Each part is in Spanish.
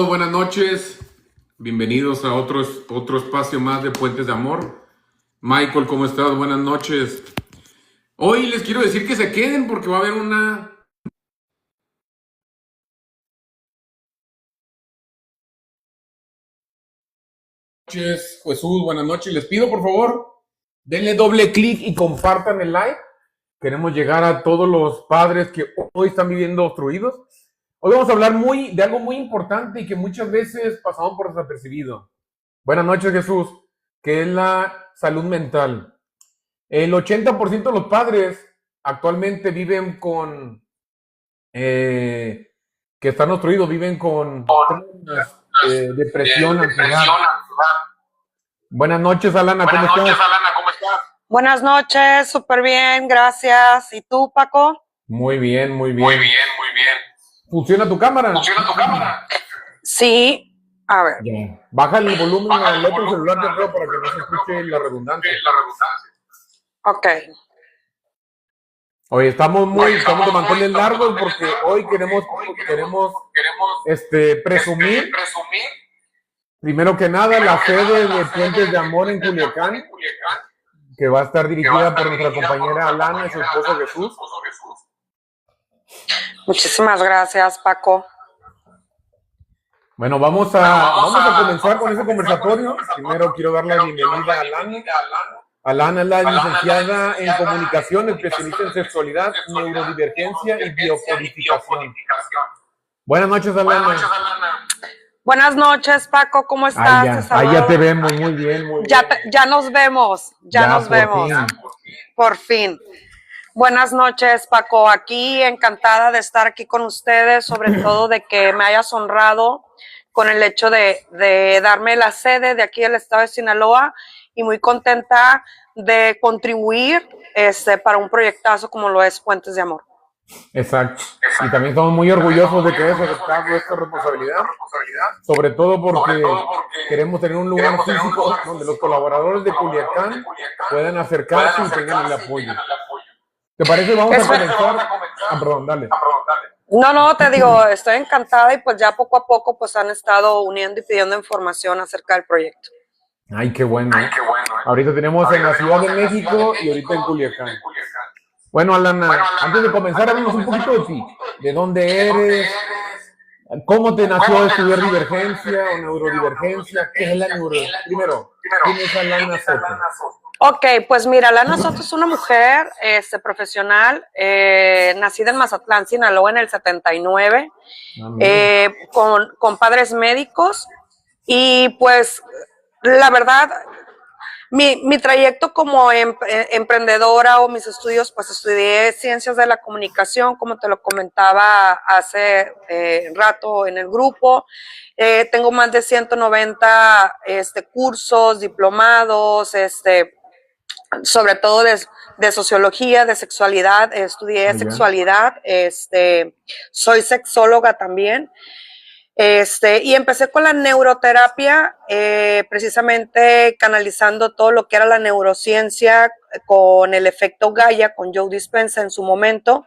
Buenas noches, bienvenidos a otro espacio más de Puentes de Amor. Michael, ¿cómo estás? Buenas noches. Hoy les quiero decir que se queden porque va a haber una... Noches, Jesús, buenas noches. Les pido por favor, denle doble clic y compartan el like. Queremos llegar a todos los padres que hoy están viviendo obstruidos. Hoy vamos a hablar de algo muy importante y que muchas veces pasamos por desapercibido. Buenas noches, Jesús, que es la salud mental. El 80% de los padres actualmente viven con, que están obstruidos, viven con depresión, ansiedad. Buenas noches, Alana, ¿cómo estás? Buenas noches, súper bien, gracias. ¿Y tú, Paco? Muy bien, muy bien. Muy bien, muy bien. ¿Funciona tu cámara? Sí, a ver. Ya. Baja el volumen al otro celular de arriba para que no se escuche la redundancia. Ok. Hoy estamos de mantener largos porque hoy queremos presumir, primero que nada, la sede de Puentes de Amor en Culiacán, que va a estar dirigida por nuestra compañera Alana y su esposo Jesús. Muchísimas gracias, Paco. Bueno, vamos a comenzar con ese conversatorio. Primero quiero dar la bienvenida a Alana. Alana es la licenciada en comunicación, especialista en sexualidad, neurodivergencia y biocodificación. Buenas noches, Alana. Buenas noches, Paco, ¿cómo estás? Ahí ya te vemos, muy bien, muy bien. Ya nos vemos, ya nos vemos. Por fin. Buenas noches, Paco. Aquí encantada de estar aquí con ustedes, sobre todo de que me hayas honrado con el hecho de darme la sede de aquí del estado de Sinaloa y muy contenta de contribuir para un proyectazo como lo es Puentes de Amor. Exacto. Y también estamos muy orgullosos de que hayas aceptado esta responsabilidad, sobre todo porque queremos tener un lugar físico donde los colaboradores de Culiacán puedan acercarse y tengan el apoyo. ¿Te parece? Vamos a comenzar. Perdón, dale. No, te digo, estoy encantada y pues ya poco a poco pues han estado uniendo y pidiendo información acerca del proyecto. Ay, qué bueno. Ahorita tenemos en la Ciudad de México y ahorita en Culiacán. Bueno, Alana, antes de comenzar, háblanos un poquito de ti. ¿De dónde eres? ¿Cómo te nació estudiar divergencia o neurodivergencia? ¿Qué es la neurodivergencia? Primero, ¿quién es Alana Soto? Ok, pues mira, Alana Soto es una mujer profesional, nacida en Mazatlán, Sinaloa, en el 79, con padres médicos y pues la verdad, mi trayecto como emprendedora o mis estudios, pues estudié ciencias de la comunicación, como te lo comentaba hace rato en el grupo. Tengo más de 190 cursos, diplomados, sobre todo de sociología, de sexualidad, estudié sexualidad, soy sexóloga también. Y empecé con la neuroterapia, precisamente canalizando todo lo que era la neurociencia con el efecto Gaia, con Joe Dispenza en su momento,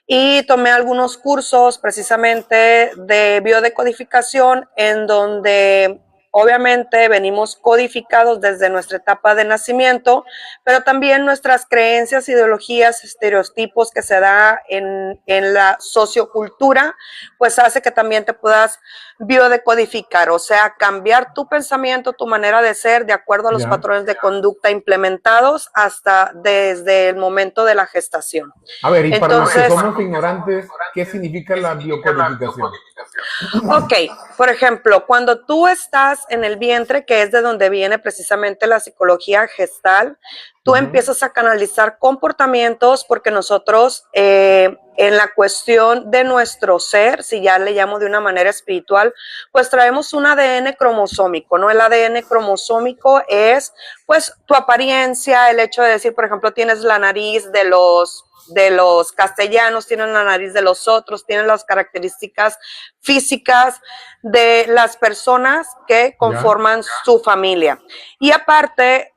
y tomé algunos cursos precisamente de biodecodificación en donde obviamente venimos codificados desde nuestra etapa de nacimiento, pero también nuestras creencias, ideologías, estereotipos que se da en la sociocultura, pues hace que también te puedas biodecodificar, o sea, cambiar tu pensamiento, tu manera de ser de acuerdo a los patrones de conducta implementados hasta desde el momento de la gestación. A ver, y para los que somos ignorantes, ¿qué significa la biocodificación? Ok, por ejemplo, cuando tú estás en el vientre, que es de donde viene precisamente la psicología gestal, tú empiezas a canalizar comportamientos porque nosotros en la cuestión de nuestro ser, si ya le llamo de una manera espiritual, pues traemos un ADN cromosómico, ¿no? El ADN cromosómico es pues tu apariencia, el hecho de decir, por ejemplo, tienes la nariz de los castellanos, tienen la nariz de los otros, tienen las características físicas de las personas que conforman su familia. Y aparte,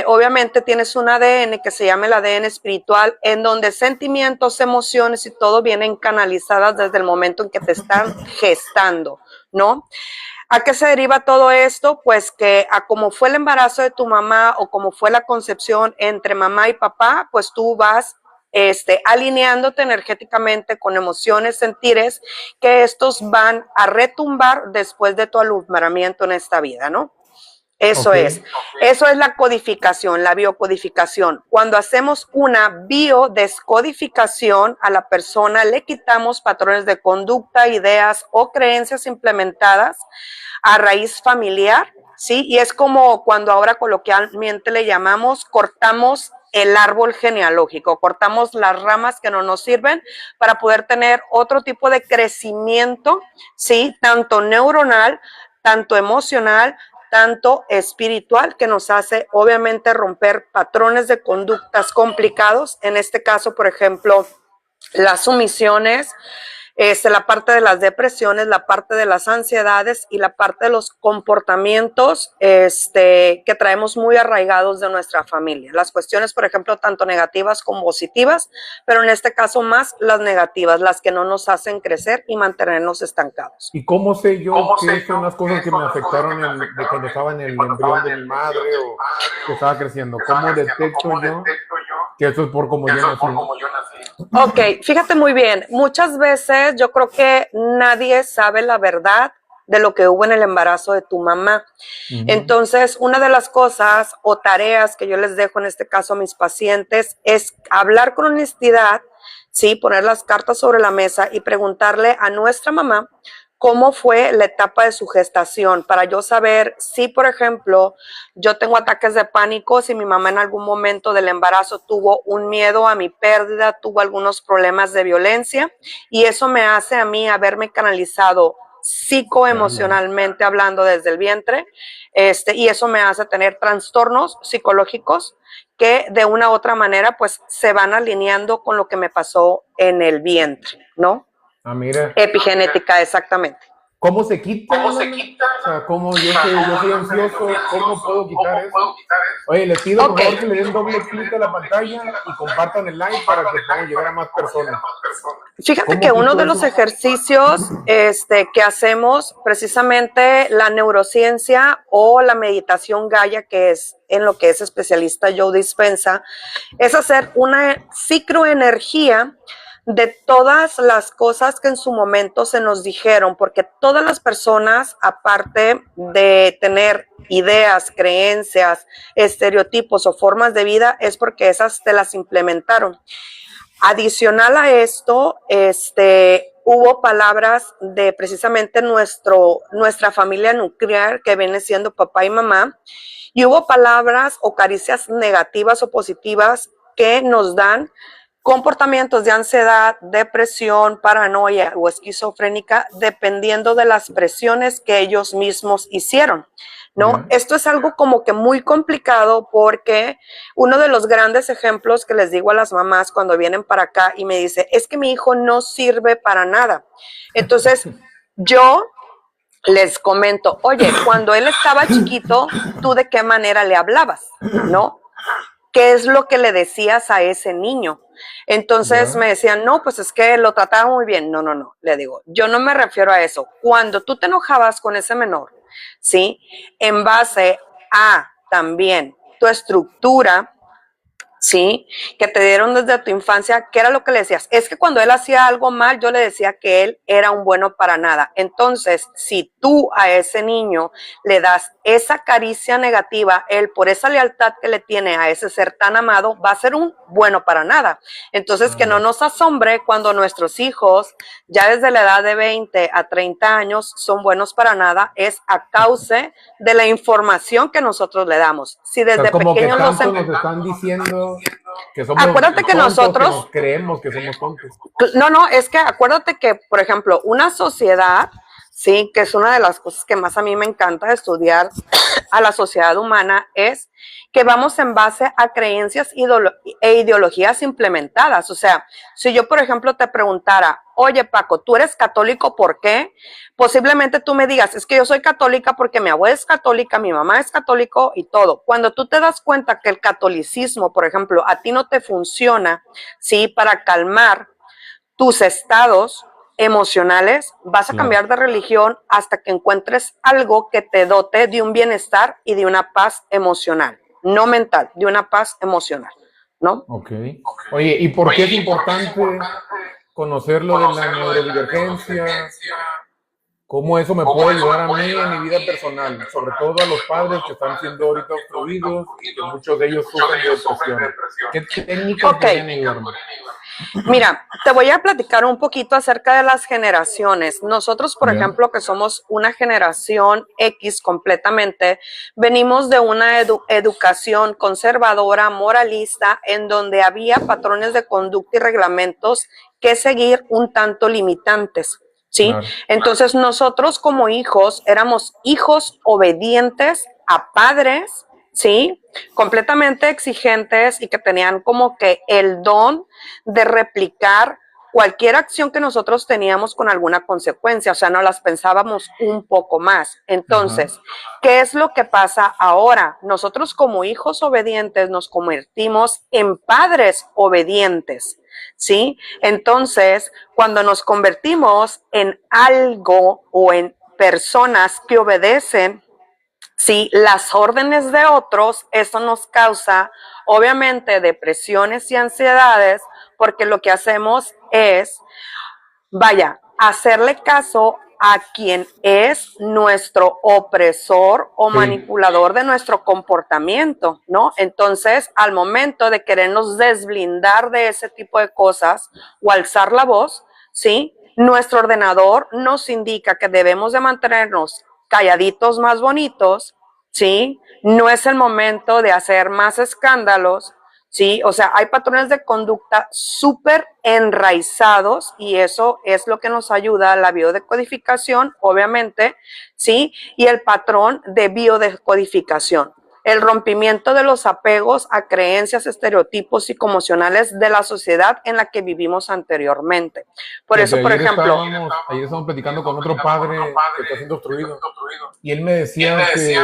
obviamente tienes un ADN que se llama el ADN espiritual, en donde sentimientos, emociones y todo vienen canalizadas desde el momento en que te están gestando. ¿no? ¿A qué se deriva todo esto? Pues que a como fue el embarazo de tu mamá o como fue la concepción entre mamá y papá, pues tú vas alineándote energéticamente con emociones, sentires, que estos van a retumbar después de tu alumbramiento en esta vida, ¿no? Eso es. Eso es la codificación, la biocodificación. Cuando hacemos una biodescodificación a la persona, le quitamos patrones de conducta, ideas o creencias implementadas a raíz familiar, ¿sí? Y es como cuando ahora coloquialmente le llamamos, cortamos el árbol genealógico, cortamos las ramas que no nos sirven para poder tener otro tipo de crecimiento, ¿sí? Tanto neuronal, tanto emocional, tanto espiritual, que nos hace obviamente romper patrones de conductas complicados. En este caso, por ejemplo, las sumisiones, la parte de las depresiones, la parte de las ansiedades y la parte de los comportamientos que traemos muy arraigados de nuestra familia. Las cuestiones, por ejemplo, tanto negativas como positivas, pero en este caso más las negativas, las que no nos hacen crecer y mantenernos estancados. ¿Y cómo sé yo qué son las cosas que me afectaron de cuando estaba en el embrión de mi madre o que estaba creciendo? ¿Cómo detecto yo que eso es por como yo nací? Ok, fíjate muy bien. Muchas veces yo creo que nadie sabe la verdad de lo que hubo en el embarazo de tu mamá. Entonces, una de las cosas o tareas que yo les dejo en este caso a mis pacientes es hablar con honestidad, ¿sí? Poner las cartas sobre la mesa y preguntarle a nuestra mamá cómo fue la etapa de su gestación, para yo saber si, por ejemplo, yo tengo ataques de pánico, si mi mamá en algún momento del embarazo tuvo un miedo a mi pérdida, tuvo algunos problemas de violencia, y eso me hace a mí haberme canalizado psicoemocionalmente hablando desde el vientre, y eso me hace tener trastornos psicológicos que de una u otra manera pues se van alineando con lo que me pasó en el vientre, ¿no? Ah, mira. Epigenética, exactamente. ¿Cómo se quita? O sea, ¿cómo yo soy ansioso? ¿Cómo puedo quitar eso? Oye, les pido por favor que le den doble clic a la pantalla y compartan el like para que podamos llegar a más personas. Fíjate que uno de los ejercicios que hacemos, precisamente la neurociencia o la meditación Gaia, que es en lo que es especialista Joe Dispenza, es hacer una cicloenergía de todas las cosas que en su momento se nos dijeron, porque todas las personas, aparte de tener ideas, creencias, estereotipos o formas de vida, es porque esas te las implementaron. Adicional a esto, hubo palabras de precisamente nuestra familia nuclear, que viene siendo papá y mamá, y hubo palabras o caricias negativas o positivas que nos dan comportamientos de ansiedad, depresión, paranoia o esquizofrénica, dependiendo de las presiones que ellos mismos hicieron, ¿no? Esto es algo como que muy complicado, porque uno de los grandes ejemplos que les digo a las mamás cuando vienen para acá y me dice, es que mi hijo no sirve para nada. Entonces, yo les comento, oye, cuando él estaba chiquito, ¿tú de qué manera le hablabas? ¿No? ¿Qué es lo que le decías a ese niño? Entonces me decían, no, pues es que lo trataba muy bien. No, le digo, yo no me refiero a eso. Cuando tú te enojabas con ese menor, ¿sí? En base a también tu estructura, ¿sí? Que te dieron desde tu infancia, ¿qué era lo que le decías? Es que cuando él hacía algo mal, yo le decía que él era un bueno para nada. Entonces, si tú a ese niño le das esa caricia negativa, él por esa lealtad que le tiene a ese ser tan amado, va a ser un bueno para nada. Entonces, que no nos asombre cuando nuestros hijos, ya desde la edad de 20 a 30 años, son buenos para nada, es a causa de la información que nosotros le damos. Si desde pequeños nos están diciendo que somos acuérdate que tontos, nosotros que nos creemos que somos tontos. No, es que acuérdate que, por ejemplo, una sociedad, sí, que es una de las cosas que más a mí me encanta estudiar a la sociedad humana, es que vamos en base a creencias e ideologías implementadas. O sea, si yo, por ejemplo, te preguntara, oye, Paco, ¿tú eres católico? ¿Por qué? Posiblemente tú me digas, es que yo soy católica porque mi abuela es católica, mi mamá es católico y todo. Cuando tú te das cuenta que el catolicismo, por ejemplo, a ti no te funciona, ¿sí? Para calmar tus estados, emocionales, vas a cambiar de religión hasta que encuentres algo que te dote de un bienestar y de una paz emocional, no mental, de una paz emocional, ¿no? Ok. Oye, ¿y por qué es importante conocer lo de la neurodivergencia? ¿Cómo eso me puede ayudar a mí en mi vida personal? Sobre todo a los padres que están siendo ahorita obstruidos y que muchos de ellos sufren de depresión. ¿Qué técnicas podrían ayudarme? Mira, te voy a platicar un poquito acerca de las generaciones. Nosotros, por ejemplo, que somos una generación X completamente, venimos de una educación conservadora, moralista, en donde había patrones de conducta y reglamentos que seguir un tanto limitantes. ¿Sí? Claro. Entonces nosotros como hijos éramos hijos obedientes a padres, ¿sí? Completamente exigentes y que tenían como que el don de replicar cualquier acción que nosotros teníamos con alguna consecuencia, o sea, no las pensábamos un poco más. Entonces, ¿qué es lo que pasa ahora? Nosotros como hijos obedientes nos convertimos en padres obedientes, ¿sí? Entonces, cuando nos convertimos en algo o en personas que obedecen, sí, las órdenes de otros, eso nos causa obviamente depresiones y ansiedades, porque lo que hacemos es, vaya, hacerle caso a quien es nuestro opresor o manipulador de nuestro comportamiento, ¿no? Entonces, al momento de querernos desblindar de ese tipo de cosas o alzar la voz, ¿sí? Nuestro ordenador nos indica que debemos de mantenernos calladitos más bonitos, ¿sí? No es el momento de hacer más escándalos, ¿sí? O sea, hay patrones de conducta súper enraizados y eso es lo que nos ayuda a la biodecodificación, obviamente, ¿sí? Y el patrón de biodecodificación. El rompimiento de los apegos a creencias, estereotipos psicoemocionales de la sociedad en la que vivimos anteriormente. Por eso, por ejemplo... Ayer estábamos platicando con otro padre que está siendo obstruido y él me decía que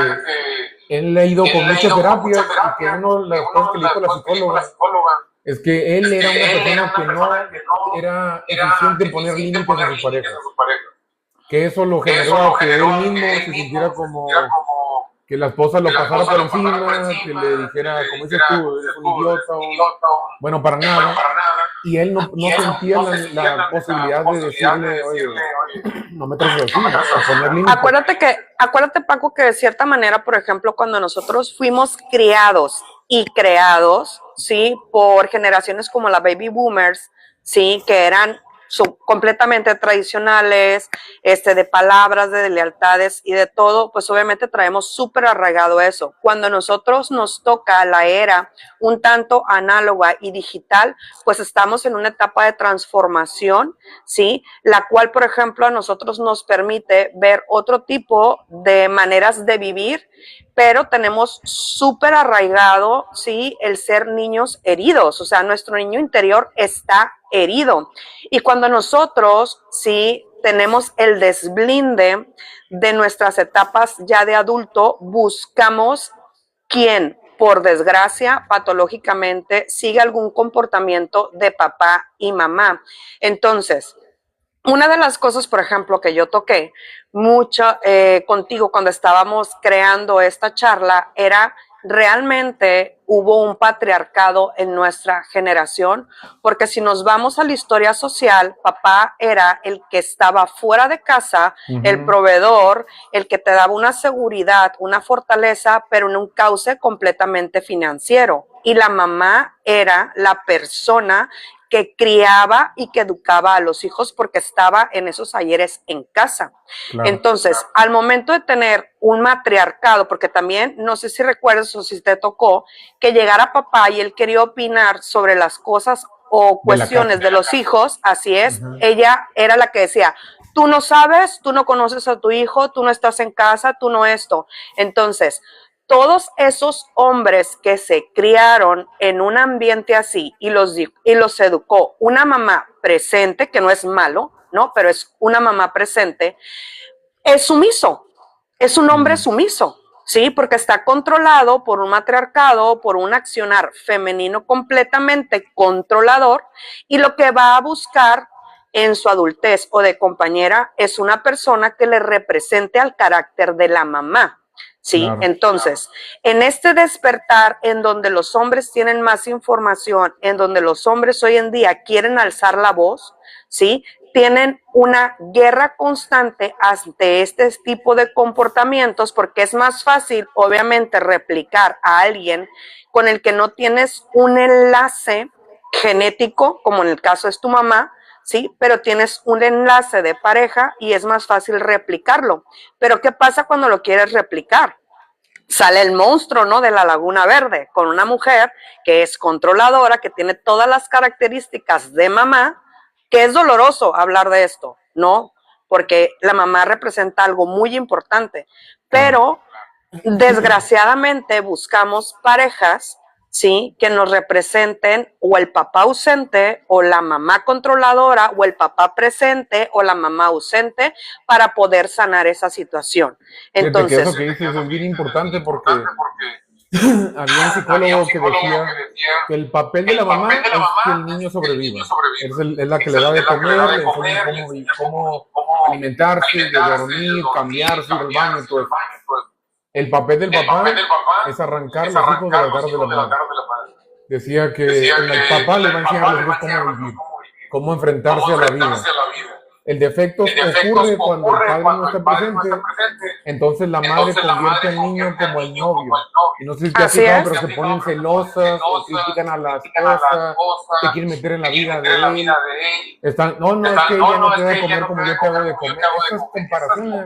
él ha ido con muchas terapias y que uno de las cosas que le dijo la psicóloga es que él era una persona que no era eficiente en poner límites a su pareja. Que eso lo generó a que él mismo se sintiera como que la esposa lo pasara por encima, que le dijera, como dices tú, eres un idiota, bueno, para nada. Y él no sentía la posibilidad de decirle, oye, no me trates así, poner límites. Acuérdate, Paco, que de cierta manera, por ejemplo, cuando nosotros fuimos criados y creados, ¿sí? Por generaciones como la Baby Boomers, ¿sí? Que eran completamente tradicionales, de palabras, de lealtades y de todo, pues obviamente traemos súper arraigado eso. Cuando nosotros nos toca la era un tanto análoga y digital, pues estamos en una etapa de transformación, ¿sí? La cual, por ejemplo, a nosotros nos permite ver otro tipo de maneras de vivir, pero tenemos súper arraigado, ¿sí? El ser niños heridos, o sea, nuestro niño interior está herido. Y cuando nosotros, ¿sí? Tenemos el desblinde de nuestras etapas ya de adulto, buscamos quien, por desgracia, patológicamente, sigue algún comportamiento de papá y mamá. Entonces, una de las cosas, por ejemplo, que yo toqué mucho contigo cuando estábamos creando esta charla era realmente hubo un patriarcado en nuestra generación, porque si nos vamos a la historia social, papá era el que estaba fuera de casa, el proveedor, el que te daba una seguridad, una fortaleza, pero en un cauce completamente financiero. Y la mamá era la persona que criaba y que educaba a los hijos porque estaba en esos ayeres en casa. Claro. Entonces, al momento de tener un matriarcado, porque también, no sé si recuerdas o si te tocó, que llegara papá y él quería opinar sobre las cosas o cuestiones de los hijos, así es, ella era la que decía, tú no sabes, tú no conoces a tu hijo, tú no estás en casa, tú no esto. Entonces, todos esos hombres que se criaron en un ambiente así y los educó una mamá presente, que no es malo, ¿no? Pero es una mamá presente, es sumiso, es un hombre sumiso, ¿sí? Porque está controlado por un matriarcado, por un accionar femenino completamente controlador y lo que va a buscar en su adultez o de compañera es una persona que le represente al carácter de la mamá. ¿Sí? Claro. Entonces, en este despertar en donde los hombres tienen más información, en donde los hombres hoy en día quieren alzar la voz, ¿sí? Tienen una guerra constante ante este tipo de comportamientos porque es más fácil, obviamente, replicar a alguien con el que no tienes un enlace genético, como en el caso es tu mamá, ¿sí? Pero tienes un enlace de pareja y es más fácil replicarlo. Pero ¿qué pasa cuando lo quieres replicar? Sale el monstruo, ¿no? De la Laguna Verde, con una mujer que es controladora, que tiene todas las características de mamá, que es doloroso hablar de esto, ¿no? Porque la mamá representa algo muy importante, pero desgraciadamente buscamos parejas, ¿sí? Que nos representen o el papá ausente o la mamá controladora o el papá presente o la mamá ausente para poder sanar esa situación. Entonces, eso que dices es bien importante porque había un psicólogo que decía que el papel de la mamá es que el niño sobreviva. Es la que le da de comer, le enseña cómo alimentarse, de dormir, cambiarse, ir al baño, todo eso. El papel del papá es arrancar los hijos de la cara de la madre. Decía que el papá le va a enseñar a los hijos cómo vivir, cómo enfrentarse a la vida. El defecto ocurre cuando el padre no está presente, entonces la madre convierte al niño como el novio. Y no sé si te has fijado, pero se ponen celosas, o critican a la esposa, se quieren meter en la vida de él. Están, no, es que ella no te da de comer como yo te hago de comer. Esas comparaciones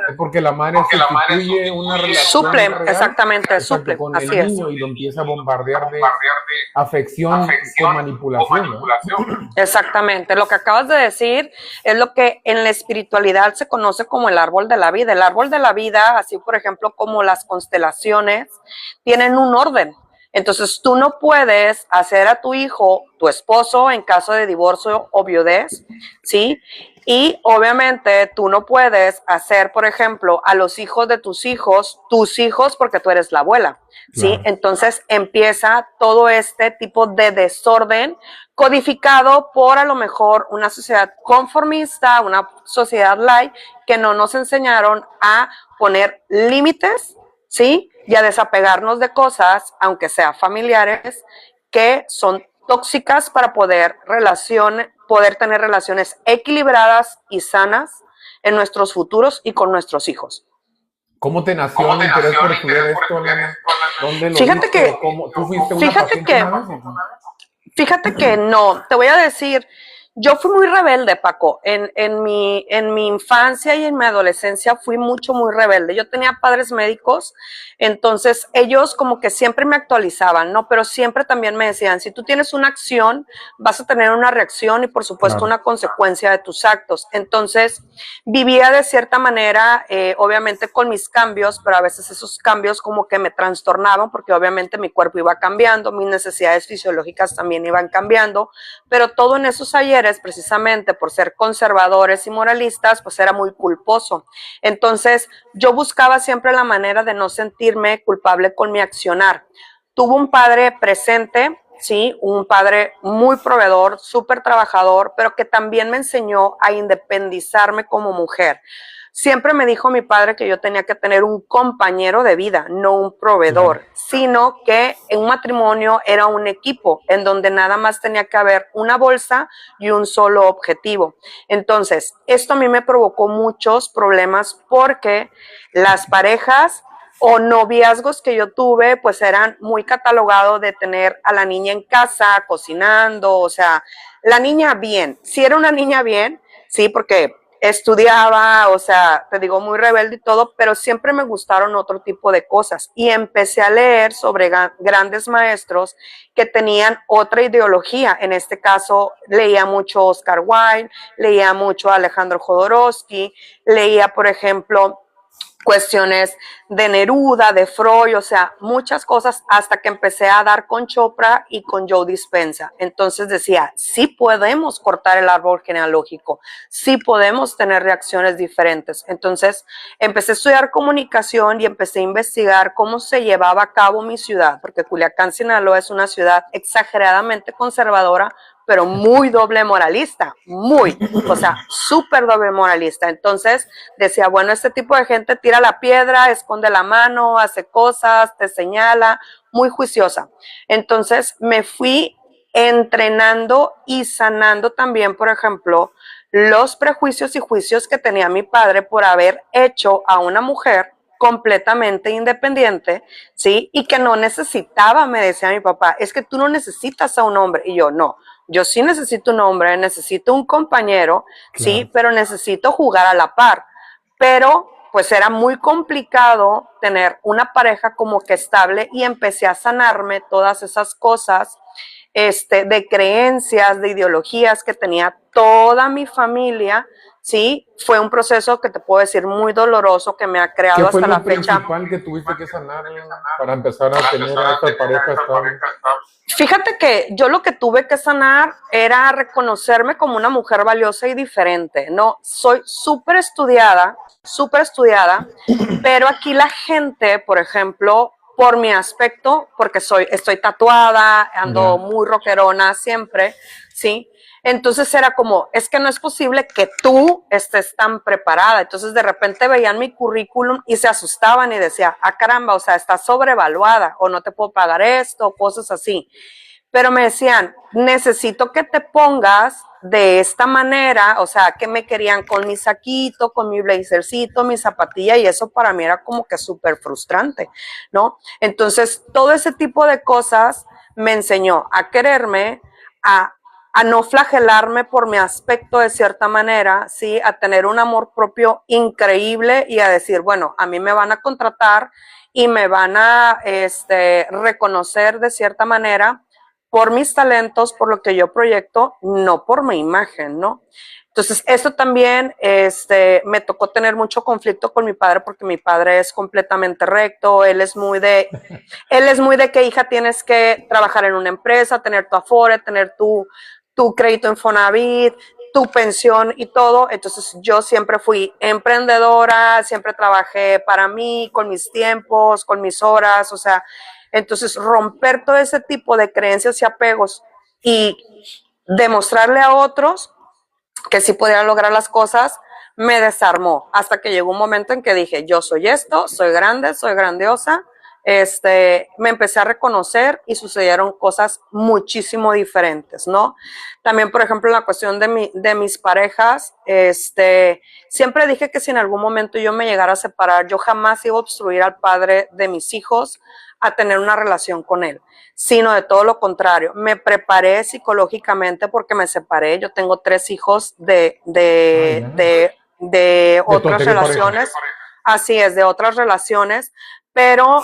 es porque la madre sustituye una relación suple, exactamente, suple, con el niño y lo empieza a bombardear de afección con manipulación, ¿no? Exactamente, lo que acabas de decir es lo que en la espiritualidad se conoce como el árbol de la vida. El árbol de la vida, así por ejemplo como las constelaciones, tienen un orden. Entonces tú no puedes hacer a tu hijo, tu esposo, en caso de divorcio o viudez, ¿sí? Y obviamente tú no puedes hacer, por ejemplo, a los hijos de tus hijos, porque tú eres la abuela, ¿sí? Claro. Entonces empieza todo este tipo de desorden codificado por a lo mejor una sociedad conformista, una sociedad light, que no nos enseñaron a poner límites, ¿sí? Y a desapegarnos de cosas, aunque sean familiares, que son tóxicas para poder tener relaciones equilibradas y sanas en nuestros futuros y con nuestros hijos. ¿Cómo te nació el interés por estudiar esto, Lana? ¿Dónde lo fíjate viste? que, ¿Tú fuiste una paciente una vez? Fíjate que no, te voy a decir, yo fui muy rebelde, Paco. En mi infancia y en mi adolescencia fui muy rebelde. Yo tenía padres médicos, entonces ellos como que siempre me actualizaban, ¿no? Pero siempre también me decían, si tú tienes una acción, vas a tener una reacción y por supuesto claro, una consecuencia de tus actos. Entonces vivía de cierta manera, obviamente con mis cambios, pero a veces esos cambios como que me trastornaban porque obviamente mi cuerpo iba cambiando, mis necesidades fisiológicas también iban cambiando, pero todo en esos ayeres, precisamente por ser conservadores y moralistas, pues era muy culposo. Entonces yo buscaba siempre la manera de no sentirme culpable con mi accionar. Tuve un padre presente, sí, un padre muy proveedor, súper trabajador, pero que también me enseñó a independizarme como mujer. Siempre me dijo mi padre que yo tenía que tener un compañero de vida, no un proveedor, sino que en un matrimonio era un equipo en donde nada más tenía que haber una bolsa y un solo objetivo. Entonces, esto a mí me provocó muchos problemas porque las parejas o noviazgos que yo tuve, pues eran muy catalogados de tener a la niña en casa, cocinando, o sea, la niña bien. Si era una niña bien, sí, porque estudiaba, o sea, te digo, muy rebelde y todo, pero siempre me gustaron otro tipo de cosas. Y empecé a leer sobre grandes maestros que tenían otra ideología. En este caso, leía mucho Oscar Wilde, leía mucho a Alejandro Jodorowsky, leía, por ejemplo, cuestiones de Neruda, de Freud, o sea, muchas cosas hasta que empecé a dar con Chopra y con Joe Dispenza. Entonces decía, sí podemos cortar el árbol genealógico, sí podemos tener reacciones diferentes. Entonces empecé a estudiar comunicación y empecé a investigar cómo se llevaba a cabo mi ciudad, porque Culiacán, Sinaloa es una ciudad exageradamente conservadora, pero muy doble moralista, muy, o sea, súper doble moralista. Entonces decía, bueno, este tipo de gente tira la piedra, esconde la mano, hace cosas, te señala, muy juiciosa. Entonces me fui entrenando y sanando también, por ejemplo, los prejuicios y juicios que tenía mi padre por haber hecho a una mujer completamente independiente, ¿sí? Y que no necesitaba, me decía mi papá, es que tú no necesitas a un hombre. Y yo, no, yo sí necesito un hombre, necesito un compañero, Claro. sí, pero necesito jugar a la par. Pero pues era muy complicado tener una pareja como que estable y empecé a sanarme todas esas cosas de creencias, de ideologías que tenía toda mi familia, ¿sí? Fue un proceso que te puedo decir muy doloroso que me ha creado ¿Qué fue hasta la lo fecha. principal que tuviste que sanar para empezar a tener a esta pareja estable? Fíjate que yo lo que tuve que sanar era reconocerme como una mujer valiosa y diferente, ¿no? Soy súper estudiada, pero aquí la gente, por ejemplo, por mi aspecto, porque estoy tatuada, ando muy rockerona siempre, ¿sí? Entonces era como, es que no es posible que tú estés tan preparada. Entonces de repente veían mi currículum y se asustaban y decía, ah, caramba, o sea, estás sobrevaluada o no te puedo pagar esto, cosas así. Pero me decían, necesito que te pongas de esta manera, o sea, que me querían con mi saquito, con mi blazercito, mi zapatilla, y eso para mí era como que súper frustrante, ¿no? Entonces, todo ese tipo de cosas me enseñó a quererme, a, a no flagelarme por mi aspecto de cierta manera, ¿sí? A tener un amor propio increíble y a decir, bueno, a mí me van a contratar y me van a reconocer de cierta manera por mis talentos, por lo que yo proyecto, no por mi imagen, ¿no? Entonces, esto también me tocó tener mucho conflicto con mi padre porque mi padre es completamente recto, él es muy de que, hija, tienes que trabajar en una empresa, tener tu Afore, tener tu crédito en Infonavit, tu pensión y todo. Entonces yo siempre fui emprendedora, siempre trabajé para mí, con mis tiempos, con mis horas, o sea, entonces romper todo ese tipo de creencias y apegos y demostrarle a otros que sí podía lograr las cosas, me desarmó hasta que llegó un momento en que dije, yo soy esto, soy grande, soy grandiosa. Me empecé a reconocer y sucedieron cosas muchísimo diferentes, ¿no? También, por ejemplo, en la cuestión de mis parejas, siempre dije que si en algún momento yo me llegara a separar, yo jamás iba a obstruir al padre de mis hijos a tener una relación con él, sino de todo lo contrario. Me preparé psicológicamente porque me separé. Yo tengo 3 hijos de otras relaciones. Así es, de otras relaciones, pero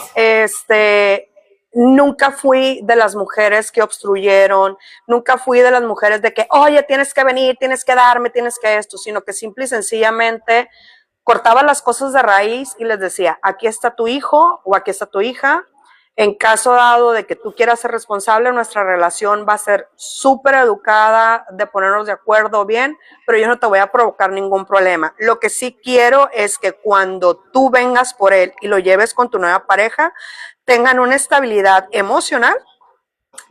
nunca fui de las mujeres que obstruyeron, nunca fui de las mujeres de que, oye, tienes que venir, tienes que darme, tienes que esto, sino que simple y sencillamente cortaba las cosas de raíz y les decía, aquí está tu hijo o aquí está tu hija. En caso dado de que tú quieras ser responsable, nuestra relación va a ser súper educada, de ponernos de acuerdo bien, pero yo no te voy a provocar ningún problema. Lo que sí quiero es que cuando tú vengas por él y lo lleves con tu nueva pareja, tengan una estabilidad emocional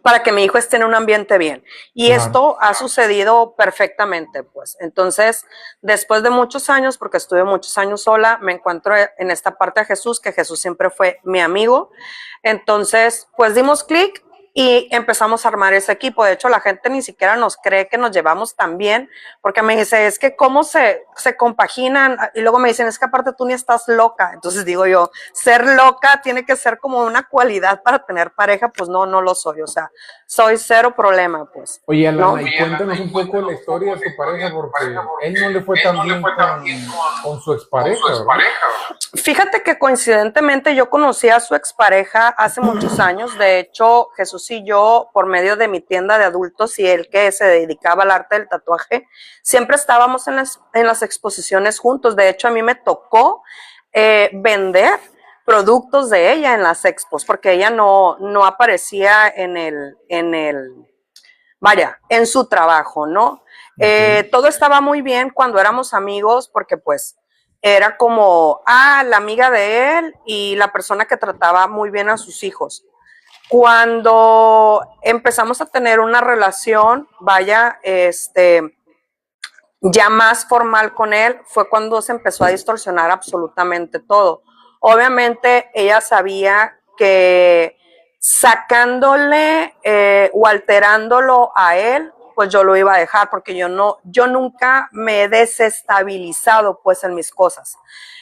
para que mi hijo esté en un ambiente bien. Y esto ha sucedido perfectamente, pues. Entonces, después de muchos años, porque estuve muchos años sola, me encuentro en esta parte de Jesús, que Jesús siempre fue mi amigo. Entonces, pues dimos clic y empezamos a armar ese equipo. De hecho, la gente ni siquiera nos cree que nos llevamos tan bien, porque me dice, es que cómo se compaginan, y luego me dicen, es que aparte tú ni estás loca. Entonces digo yo, ser loca tiene que ser como una cualidad para tener pareja, pues no, no lo soy, o sea, soy cero problema, pues. Oye, Alana, ¿no? y cuéntanos un poco la historia de tu pareja, porque él no le fue tan bien con su expareja, ¿verdad? Fíjate que coincidentemente yo conocí a su expareja hace muchos años. De hecho, Jesús y yo, por medio de mi tienda de adultos y él que se dedicaba al arte del tatuaje, siempre estábamos en las exposiciones juntos. De hecho, a mí me tocó vender productos de ella en las expos, porque ella no aparecía en su trabajo, ¿no? Todo estaba muy bien cuando éramos amigos, porque pues era como, la amiga de él y la persona que trataba muy bien a sus hijos. Cuando empezamos a tener una relación, vaya, ya más formal con él, fue cuando se empezó a distorsionar absolutamente todo. Obviamente ella sabía que sacándole o alterándolo a él, pues yo lo iba a dejar, porque yo nunca me he desestabilizado pues en mis cosas.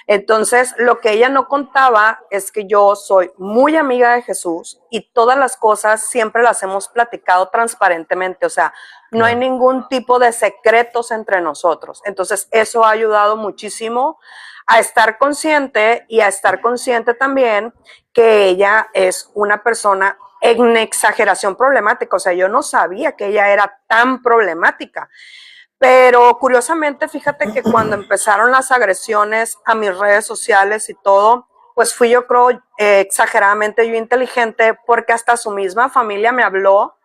Entonces, lo que ella no contaba es que yo soy muy amiga de Jesús y todas las cosas siempre las hemos platicado transparentemente, o sea, no hay ningún tipo de secretos entre nosotros. Entonces, eso ha ayudado muchísimo a estar consciente y a estar consciente también que ella es una persona en exageración problemática. O sea, yo no sabía que ella era tan problemática. Pero curiosamente, fíjate que cuando empezaron las agresiones a mis redes sociales y todo, pues fui yo creo exageradamente yo inteligente, porque hasta su misma familia me habló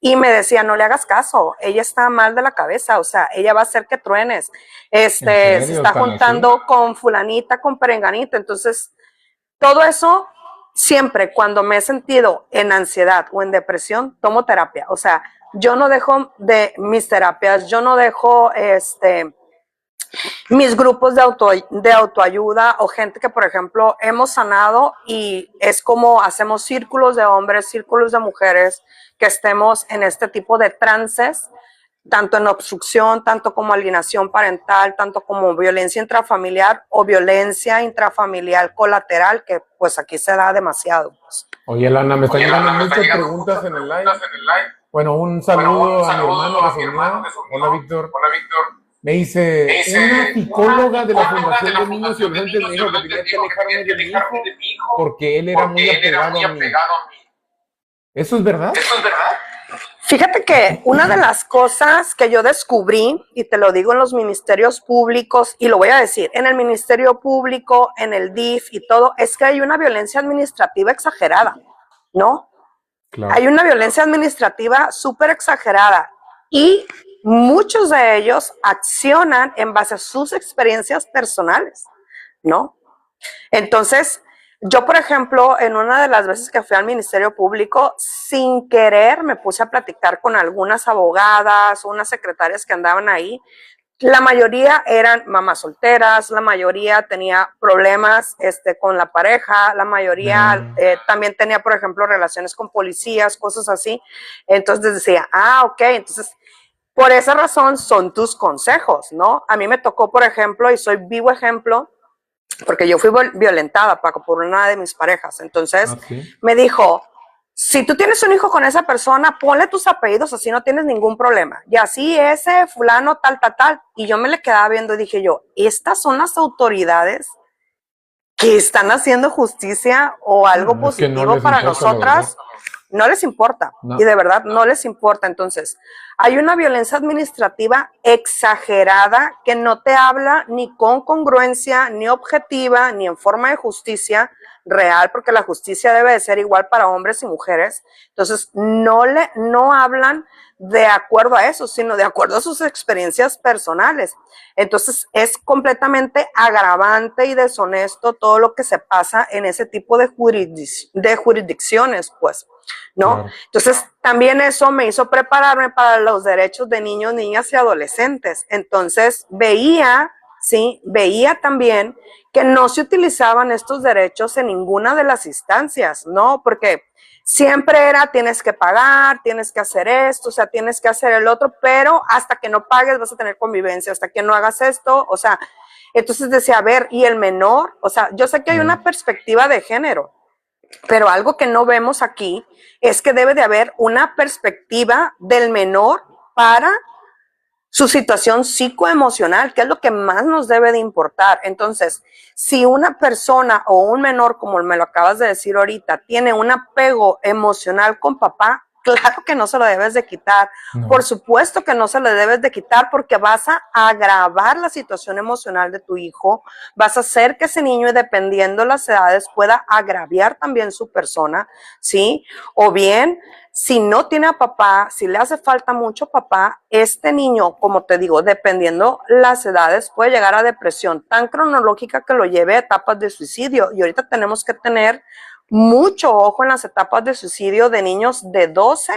y me decía, no le hagas caso, ella está mal de la cabeza, o sea, ella va a hacer que truenes, se está juntando con fulanita, con perenganita. Entonces, todo eso, siempre cuando me he sentido en ansiedad o en depresión, tomo terapia. O sea, yo no dejo de mis terapias, yo no dejo mis grupos de autoayuda, o gente que, por ejemplo, hemos sanado y es como hacemos círculos de hombres, círculos de mujeres, que estemos en este tipo de trances, tanto en obstrucción, tanto como alienación parental, tanto como violencia intrafamiliar o violencia intrafamiliar colateral, que pues aquí se da demasiado. Pues. Oye, Lana, me están llegando muchas preguntas en el live. Bueno, un saludo a mi hermano de su unión. Hola, Víctor. Me dice, una psicóloga de la Fundación de Niños y Adolescentes me dijo que tenía que alejarme de mi hijo porque él era muy apegado a mí. ¿Eso es verdad? Fíjate que una de las cosas que yo descubrí, y te lo digo en los ministerios públicos, y lo voy a decir, en el ministerio público, en el DIF y todo, es que hay una violencia administrativa exagerada, ¿no? Claro. Hay una violencia administrativa súper exagerada y muchos de ellos accionan en base a sus experiencias personales, ¿no? Entonces, yo, por ejemplo, en una de las veces que fui al Ministerio Público, sin querer me puse a platicar con algunas abogadas, unas secretarias que andaban ahí. La mayoría eran mamás solteras, la mayoría tenía problemas con la pareja, la mayoría también tenía, por ejemplo, relaciones con policías, cosas así. Entonces decía, ok, entonces por esa razón son tus consejos, ¿no? A mí me tocó, por ejemplo, y soy vivo ejemplo, porque yo fui violentada, Paco, por una de mis parejas. Entonces me dijo, si tú tienes un hijo con esa persona, ponle tus apellidos, así no tienes ningún problema. Y así ese fulano tal. Y yo me le quedaba viendo y dije yo, estas son las autoridades que están haciendo justicia o algo positivo para nosotras. No les importa, y de verdad no les importa. Entonces, hay una violencia administrativa exagerada que no te habla ni con congruencia, ni objetiva, ni en forma de justicia real, porque la justicia debe de ser igual para hombres y mujeres. Entonces, no hablan de acuerdo a eso, sino de acuerdo a sus experiencias personales. Entonces, es completamente agravante y deshonesto todo lo que se pasa en ese tipo de jurisdicciones, pues. ¿No? Claro. Entonces, también eso me hizo prepararme para los derechos de niños, niñas y adolescentes. Entonces, veía también que no se utilizaban estos derechos en ninguna de las instancias, ¿no? Porque siempre era, tienes que pagar, tienes que hacer esto, o sea, tienes que hacer el otro, pero hasta que no pagues vas a tener convivencia, hasta que no hagas esto, o sea, entonces decía, a ver, ¿y el menor? O sea, yo sé que hay una perspectiva de género, pero algo que no vemos aquí es que debe de haber una perspectiva del menor para su situación psicoemocional, que es lo que más nos debe de importar. Entonces, si una persona o un menor, como me lo acabas de decir ahorita, tiene un apego emocional con papá, claro que no se lo debes de quitar. No. Por supuesto que no se lo debes de quitar, porque vas a agravar la situación emocional de tu hijo, vas a hacer que ese niño, dependiendo de las edades, pueda agraviar también su persona, ¿sí? O bien, si no tiene a papá, si le hace falta mucho papá, este niño, como te digo, dependiendo las edades, puede llegar a depresión tan cronológica que lo lleve a etapas de suicidio. Y ahorita tenemos que tener mucho ojo en las etapas de suicidio de niños de 12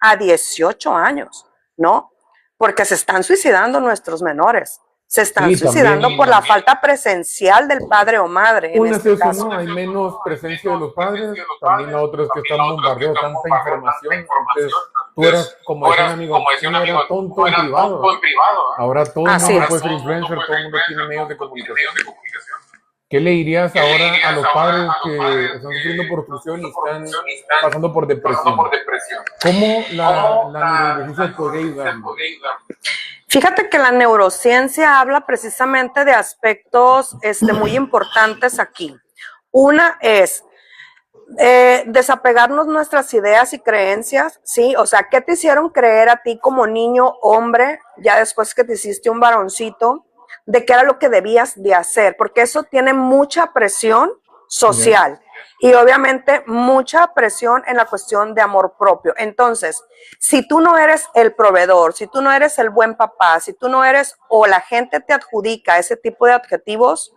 a 18 años, ¿no? Porque se están suicidando nuestros menores. Se están suicidando por la falta presencial del padre o madre. Una es eso, ¿no? Hay menos presencia de los padres. También la otra es que están bombardeando tanta información. Entonces, tú eras, como decía un amigo, tú eras tonto en privado. Ahora todo el mundo puede ser influencer, todo el mundo tiene medios de comunicación. ¿Qué le dirías ahora a los padres que están sufriendo por obstrucción y están pasando por depresión? ¿Cómo la neurociencia podría ayudarnos? Fíjate que la neurociencia habla precisamente de aspectos muy importantes aquí. Una es desapegarnos nuestras ideas y creencias, ¿sí? O sea, ¿qué te hicieron creer a ti como niño, hombre, ya después que te hiciste un varoncito, de qué era lo que debías de hacer? Porque eso tiene mucha presión social. Y obviamente mucha presión en la cuestión de amor propio. Entonces, si tú no eres el proveedor, si tú no eres el buen papá, si tú no eres o la gente te adjudica ese tipo de adjetivos,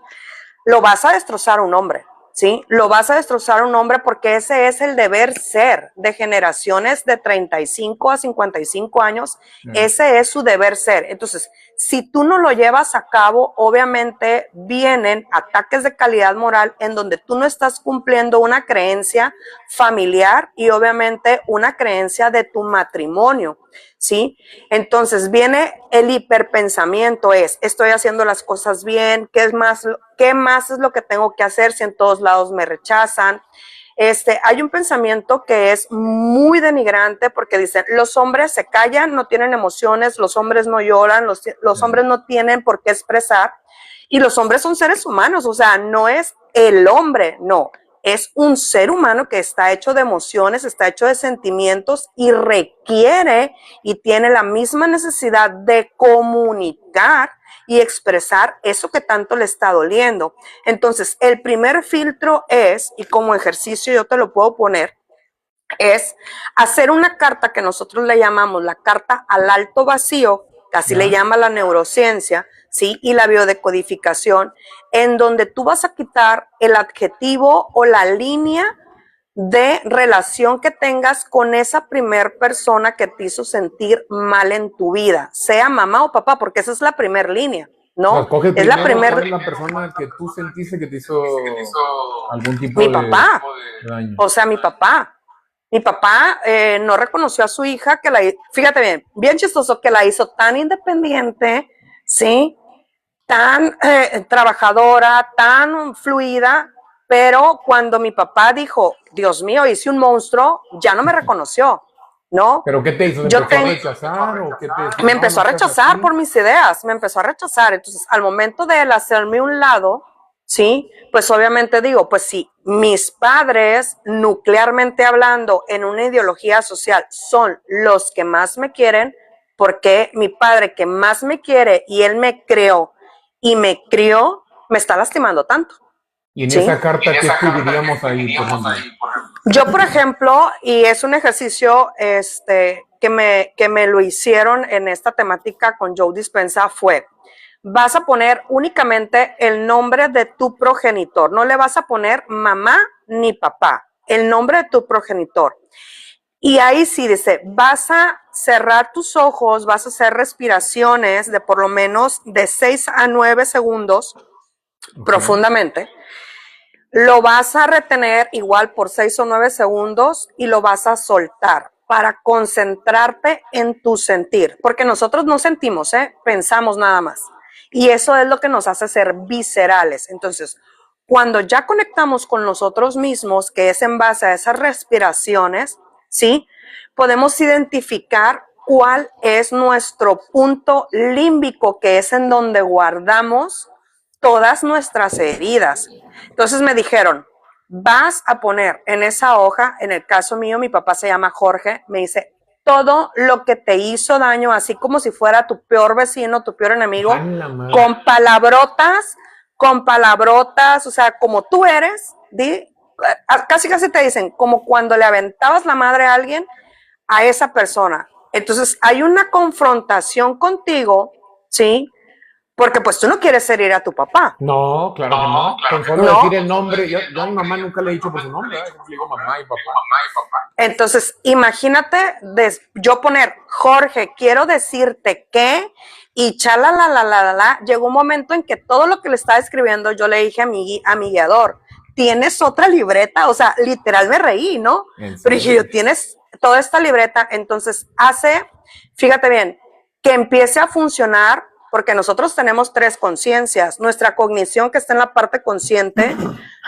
lo vas a destrozar a un hombre, ¿sí? Lo vas a destrozar a un hombre porque ese es el deber ser de generaciones de 35 a 55 años. Ese es su deber ser. Entonces, si tú no lo llevas a cabo, obviamente vienen ataques de calidad moral en donde tú no estás cumpliendo una creencia familiar y obviamente una creencia de tu matrimonio, ¿sí? Entonces viene el hiperpensamiento, estoy haciendo las cosas bien, ¿qué más es lo que tengo que hacer si en todos lados me rechazan? Hay un pensamiento que es muy denigrante porque dicen, los hombres se callan, no tienen emociones, los hombres no lloran, los hombres no tienen por qué expresar, y los hombres son seres humanos, o sea, no es el hombre, no, es un ser humano que está hecho de emociones, está hecho de sentimientos y requiere y tiene la misma necesidad de comunicar y expresar eso que tanto le está doliendo. Entonces, el primer filtro es, y como ejercicio yo te lo puedo poner, es hacer una carta que nosotros le llamamos la carta al alto vacío, que así le llama la neurociencia, ¿sí? Y la biodecodificación, en donde tú vas a quitar el adjetivo o la línea de relación que tengas con esa primer persona que te hizo sentir mal en tu vida, sea mamá o papá, porque esa es la primer línea, ¿no? O sea, es la primera persona que tú sentiste que te hizo algún tipo de daño. O sea, mi papá. Mi papá no reconoció a su hija, fíjate bien chistoso, que la hizo tan independiente, ¿sí? Tan trabajadora, tan fluida, pero cuando mi papá dijo, Dios mío, hice un monstruo, ya no me reconoció, ¿no? ¿Pero qué te hizo? ¿Me empezó a rechazar? ¿O qué te me empezó a rechazar por mis ideas, me empezó a rechazar. Entonces, al momento de él hacerme un lado, ¿sí? Pues obviamente digo, pues si mis padres, nuclearmente hablando, en una ideología social, son los que más me quieren, porque mi padre que más me quiere y él me creó y me crió, me está lastimando tanto? Y en esa carta, ¿qué escribiríamos ahí, por ejemplo? Yo, por ejemplo, y es un ejercicio que me lo hicieron en esta temática con Joe Dispenza, fue, vas a poner únicamente el nombre de tu progenitor, no le vas a poner mamá ni papá, el nombre de tu progenitor. Y ahí sí dice, vas a cerrar tus ojos, vas a hacer respiraciones de por lo menos de 6 a 9 segundos profundamente. Lo vas a retener igual por 6 o 9 segundos y lo vas a soltar para concentrarte en tu sentir. Porque nosotros no sentimos, pensamos nada más. Y eso es lo que nos hace ser viscerales. Entonces, cuando ya conectamos con nosotros mismos, que es en base a esas respiraciones, ¿sí? Podemos identificar cuál es nuestro punto límbico, que es en donde guardamos todas nuestras heridas. Entonces me dijeron, vas a poner en esa hoja, en el caso mío, mi papá se llama Jorge, me dice, todo lo que te hizo daño, así como si fuera tu peor vecino, tu peor enemigo, con palabrotas, o sea, como tú eres, casi te dicen, como cuando le aventabas la madre a alguien, a esa persona. Entonces hay una confrontación contigo, ¿sí? Porque pues tú no quieres herir a tu papá. No, claro que no. Con solo No. decir el nombre, yo a mi mamá nunca le he dicho por su nombre, ¿eh? Le digo mamá y papá. Entonces, imagínate yo poner, Jorge, quiero decirte que, y llegó un momento en que todo lo que le estaba escribiendo, yo le dije a mi guiador, ¿tienes otra libreta? O sea, literal me reí, ¿no? Pero dije yo, ¿tienes toda esta libreta? Entonces, fíjate bien, que empiece a funcionar, porque nosotros tenemos 3 conciencias, nuestra cognición que está en la parte consciente,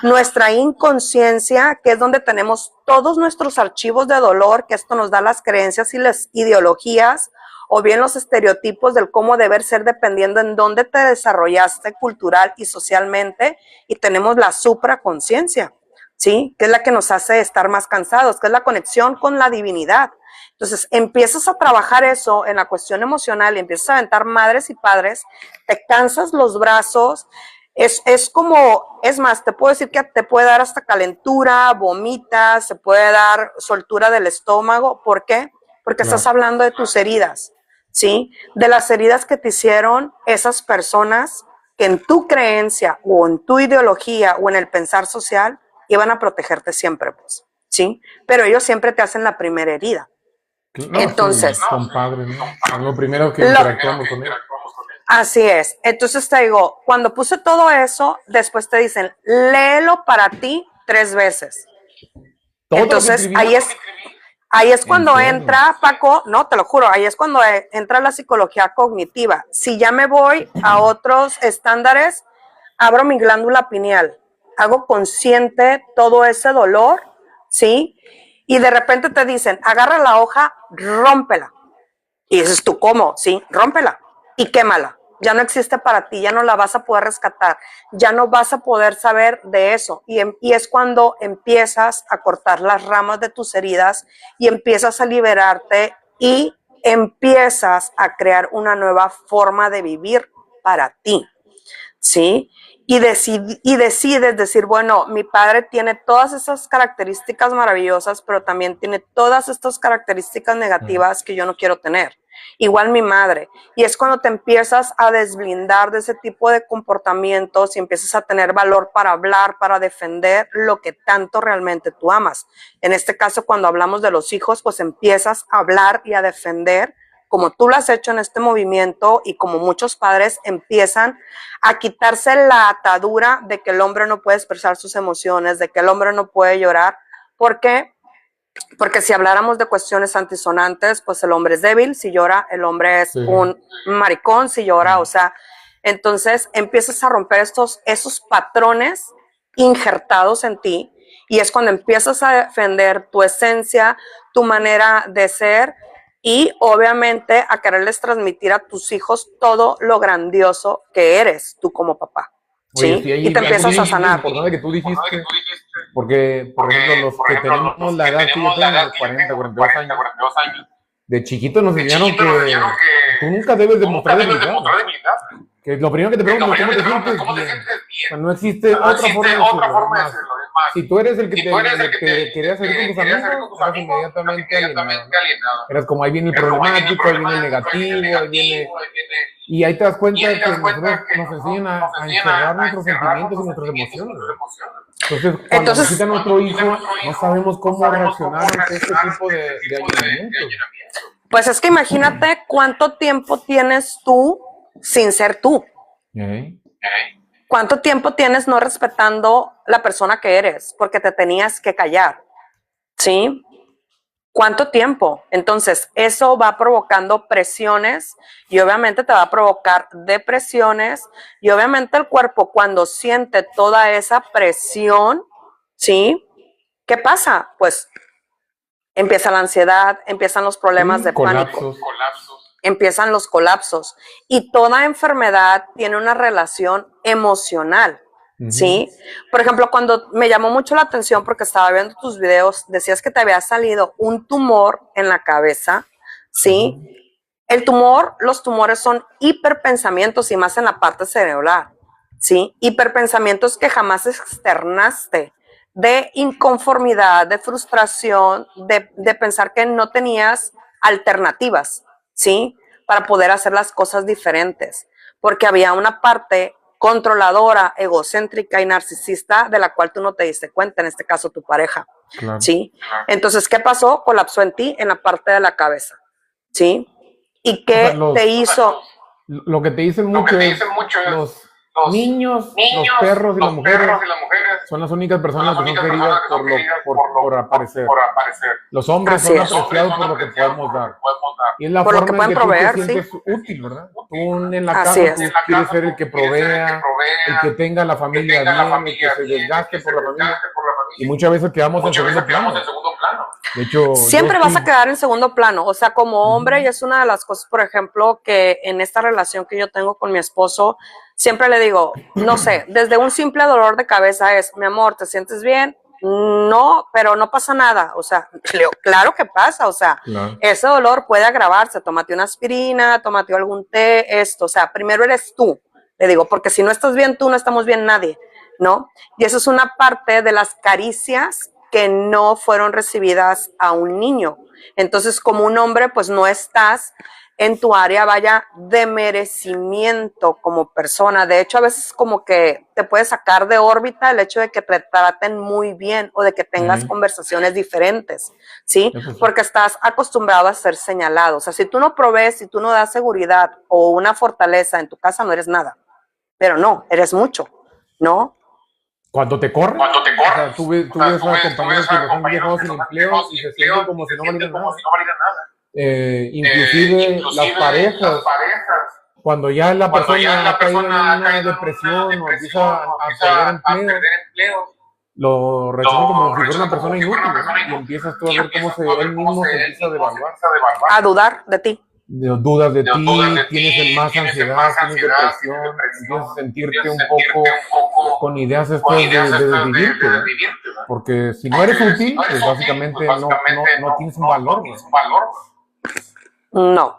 nuestra inconsciencia, que es donde tenemos todos nuestros archivos de dolor, que esto nos da las creencias y las ideologías, o bien los estereotipos del cómo deber ser dependiendo en dónde te desarrollaste cultural y socialmente, y tenemos la supraconciencia, ¿sí? Que es la que nos hace estar más cansados, que es la conexión con la divinidad. Entonces, empiezas a trabajar eso en la cuestión emocional y empiezas a aventar madres y padres, te cansas los brazos, es como, es más, te puedo decir que te puede dar hasta calentura, vomitas, se puede dar soltura del estómago. ¿Por qué? Porque estás hablando de tus heridas, ¿sí? De las heridas que te hicieron esas personas que en tu creencia o en tu ideología o en el pensar social iban a protegerte siempre, pues, ¿sí? Pero ellos siempre te hacen la primera herida. No, entonces, sí, son padres, ¿no? Es lo primero que interactuamos con ellos. Así es. Entonces te digo, cuando puse todo eso, después te dicen, léelo para ti 3 veces. Entonces, ahí es cuando entra, Paco, no, te lo juro, ahí es cuando entra la psicología cognitiva. Si ya me voy a otros estándares, abro mi glándula pineal, hago consciente todo ese dolor, ¿sí? Y de repente te dicen, agarra la hoja, rómpela. Y dices tú, ¿cómo? Sí, rómpela y quémala. Ya no existe para ti, ya no la vas a poder rescatar, ya no vas a poder saber de eso. Y es cuando empiezas a cortar las ramas de tus heridas y empiezas a liberarte y empiezas a crear una nueva forma de vivir para ti, ¿sí? Y decides decir, bueno, mi padre tiene todas esas características maravillosas, pero también tiene todas estas características negativas que yo no quiero tener. Igual mi madre. Y es cuando te empiezas a desblindar de ese tipo de comportamientos y empiezas a tener valor para hablar, para defender lo que tanto realmente tú amas. En este caso, cuando hablamos de los hijos, pues empiezas a hablar y a defender como tú lo has hecho en este movimiento y como muchos padres empiezan a quitarse la atadura de que el hombre no puede expresar sus emociones, de que el hombre no puede llorar. ¿Por qué? Porque si habláramos de cuestiones antisonantes, pues el hombre es débil, si llora, el hombre es un maricón, si llora, o sea, entonces empiezas a romper esos patrones injertados en ti y es cuando empiezas a defender tu esencia, tu manera de ser y obviamente a quererles transmitir a tus hijos todo lo grandioso que eres tú como papá. Oye, ¿sí? Y te empiezas a sanar. Es importante que tú dijiste, porque, por ejemplo, los que tenemos la edad que yo tengo, 40, 42 años, de chiquitos nos enseñaron que tú nunca debes demostrar debilidad. Que lo primero que te pregunto es cómo te sientes bien. O sea, no existe otra forma de decirlo. Si tú eres el que querías salir con tus amigos, eras inmediatamente alienado. Eras como, ahí viene el problemático, ahí viene el negativo, ahí viene... Y ahí te das cuenta que nosotros nos enseñan a encerrar nuestros sentimientos y nuestras emociones. Entonces, cuando nos quita nuestro hijo, no sabemos cómo reaccionar ante este tipo de allanamiento. Pues es que imagínate cuánto tiempo tienes tú sin ser tú. ¿Cuánto tiempo tienes no respetando la persona que eres? Porque te tenías que callar, ¿sí? ¿Cuánto tiempo? Entonces, eso va provocando presiones y obviamente te va a provocar depresiones y obviamente el cuerpo cuando siente toda esa presión, ¿sí? ¿Qué pasa? Pues empieza la ansiedad, empiezan los problemas de pánico. Empiezan los colapsos y toda enfermedad tiene una relación emocional, ¿sí? Por ejemplo, cuando me llamó mucho la atención porque estaba viendo tus videos, decías que te había salido un tumor en la cabeza, ¿sí? Los tumores son hiperpensamientos y más en la parte cerebral, ¿sí? Hiperpensamientos que jamás externaste, de inconformidad, de frustración, de pensar que no tenías alternativas, ¿sí? Para poder hacer las cosas diferentes. porque había una parte controladora, egocéntrica y narcisista de la cual tú no te diste cuenta, en este caso tu pareja, Claro. ¿sí? Entonces, ¿qué pasó? Colapsó en ti, en la parte de la cabeza, ¿sí? ¿Y qué te hizo? Lo que te dicen mucho es los niños, los perros y las mujeres son las únicas personas que son queridas por aparecer. Los hombres Así son es. apreciados por lo que podemos dar. Y es la Por lo que forma en pueden que tú proveer, te sí. sientes útil, ¿verdad? Tú en la Así casa es. tú quieres ser el que provea, el que tenga la familia bien, el que se desgaste por la familia. Y muchas veces quedamos en segundo plano. De hecho, Siempre vas a quedar en segundo plano, o sea, como hombre, y es una de las cosas, por ejemplo, que en esta relación que yo tengo con mi esposo, siempre le digo, no sé, desde un simple dolor de cabeza es, mi amor, ¿te sientes bien? No, pero no pasa nada, o sea, claro que pasa, o sea, claro, ese dolor puede agravarse, tómate una aspirina, tómate algún té, esto, o sea, primero eres tú, le digo, porque si no estás bien tú, no estamos bien nadie, ¿no? Y eso es una parte de las caricias que no fueron recibidas a un niño. Entonces, como un hombre, pues no estás en tu área, vaya, de merecimiento como persona. De hecho, a veces como que te puede sacar de órbita el hecho de que te traten muy bien o de que tengas conversaciones diferentes, ¿sí? Porque estás acostumbrado a ser señalado. O sea, si tú no provees, si tú no das seguridad o una fortaleza en tu casa, no eres nada. Pero no, eres mucho, ¿no? Cuando te corren, o sea, tú ves a compañeros que los han dejado sin empleo y se sienten como si no valieran nada. Inclusive las parejas, cuando ya la persona ha caído en una depresión o empieza a perder empleo, lo rechazan como si fuera una persona inútil, ¿no? Y empiezas tú a ver cómo él mismo se empieza a devaluar. A dudar de ti. Dudas de ti, tienes más ansiedad, tienes depresión, empiezas a sentirte un poco con ideas de desvivirte, ¿no? Porque si no eres útil, pues básicamente no tienes un valor, ¿no? No.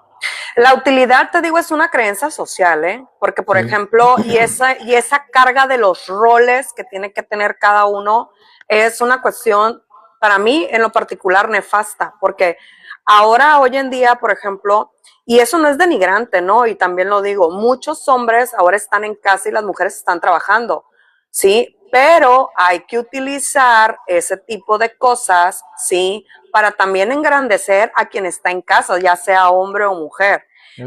La utilidad, te digo, es una creencia social, ¿eh? Porque, por ejemplo, y esa carga de los roles que tiene que tener cada uno es una cuestión, para mí, en lo particular, nefasta, porque ahora, hoy en día, por ejemplo, y eso no es denigrante, ¿no? Y también lo digo, muchos hombres ahora están en casa y las mujeres están trabajando, ¿sí? Pero hay que utilizar ese tipo de cosas, ¿sí? Para también engrandecer a quien está en casa, ya sea hombre o mujer.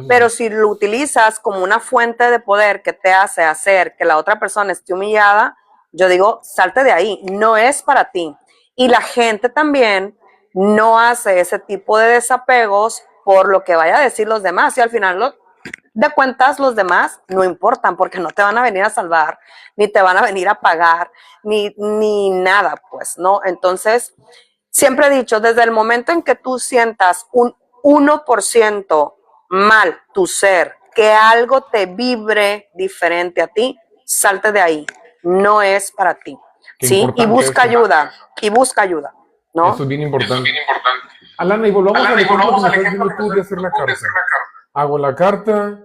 Pero si lo utilizas como una fuente de poder que te hace hacer que la otra persona esté humillada, yo digo, salte de ahí, no es para ti. Y la gente también no hace ese tipo de desapegos por lo que vaya a decir los demás. Y al final de cuentas los demás no importan porque no te van a venir a salvar, ni te van a venir a pagar, ni nada, pues, ¿no? Entonces, siempre he dicho, desde el momento en que tú sientas un 1% mal tu ser, que algo te vibre diferente a ti, salte de ahí. No es para ti. ¿Sí? Y busca ayuda. Y busca ayuda. ¿No? Eso es bien importante. Alana, y volvamos al ejemplo que me estás diciendo tú de hacer la carta. Hago la carta,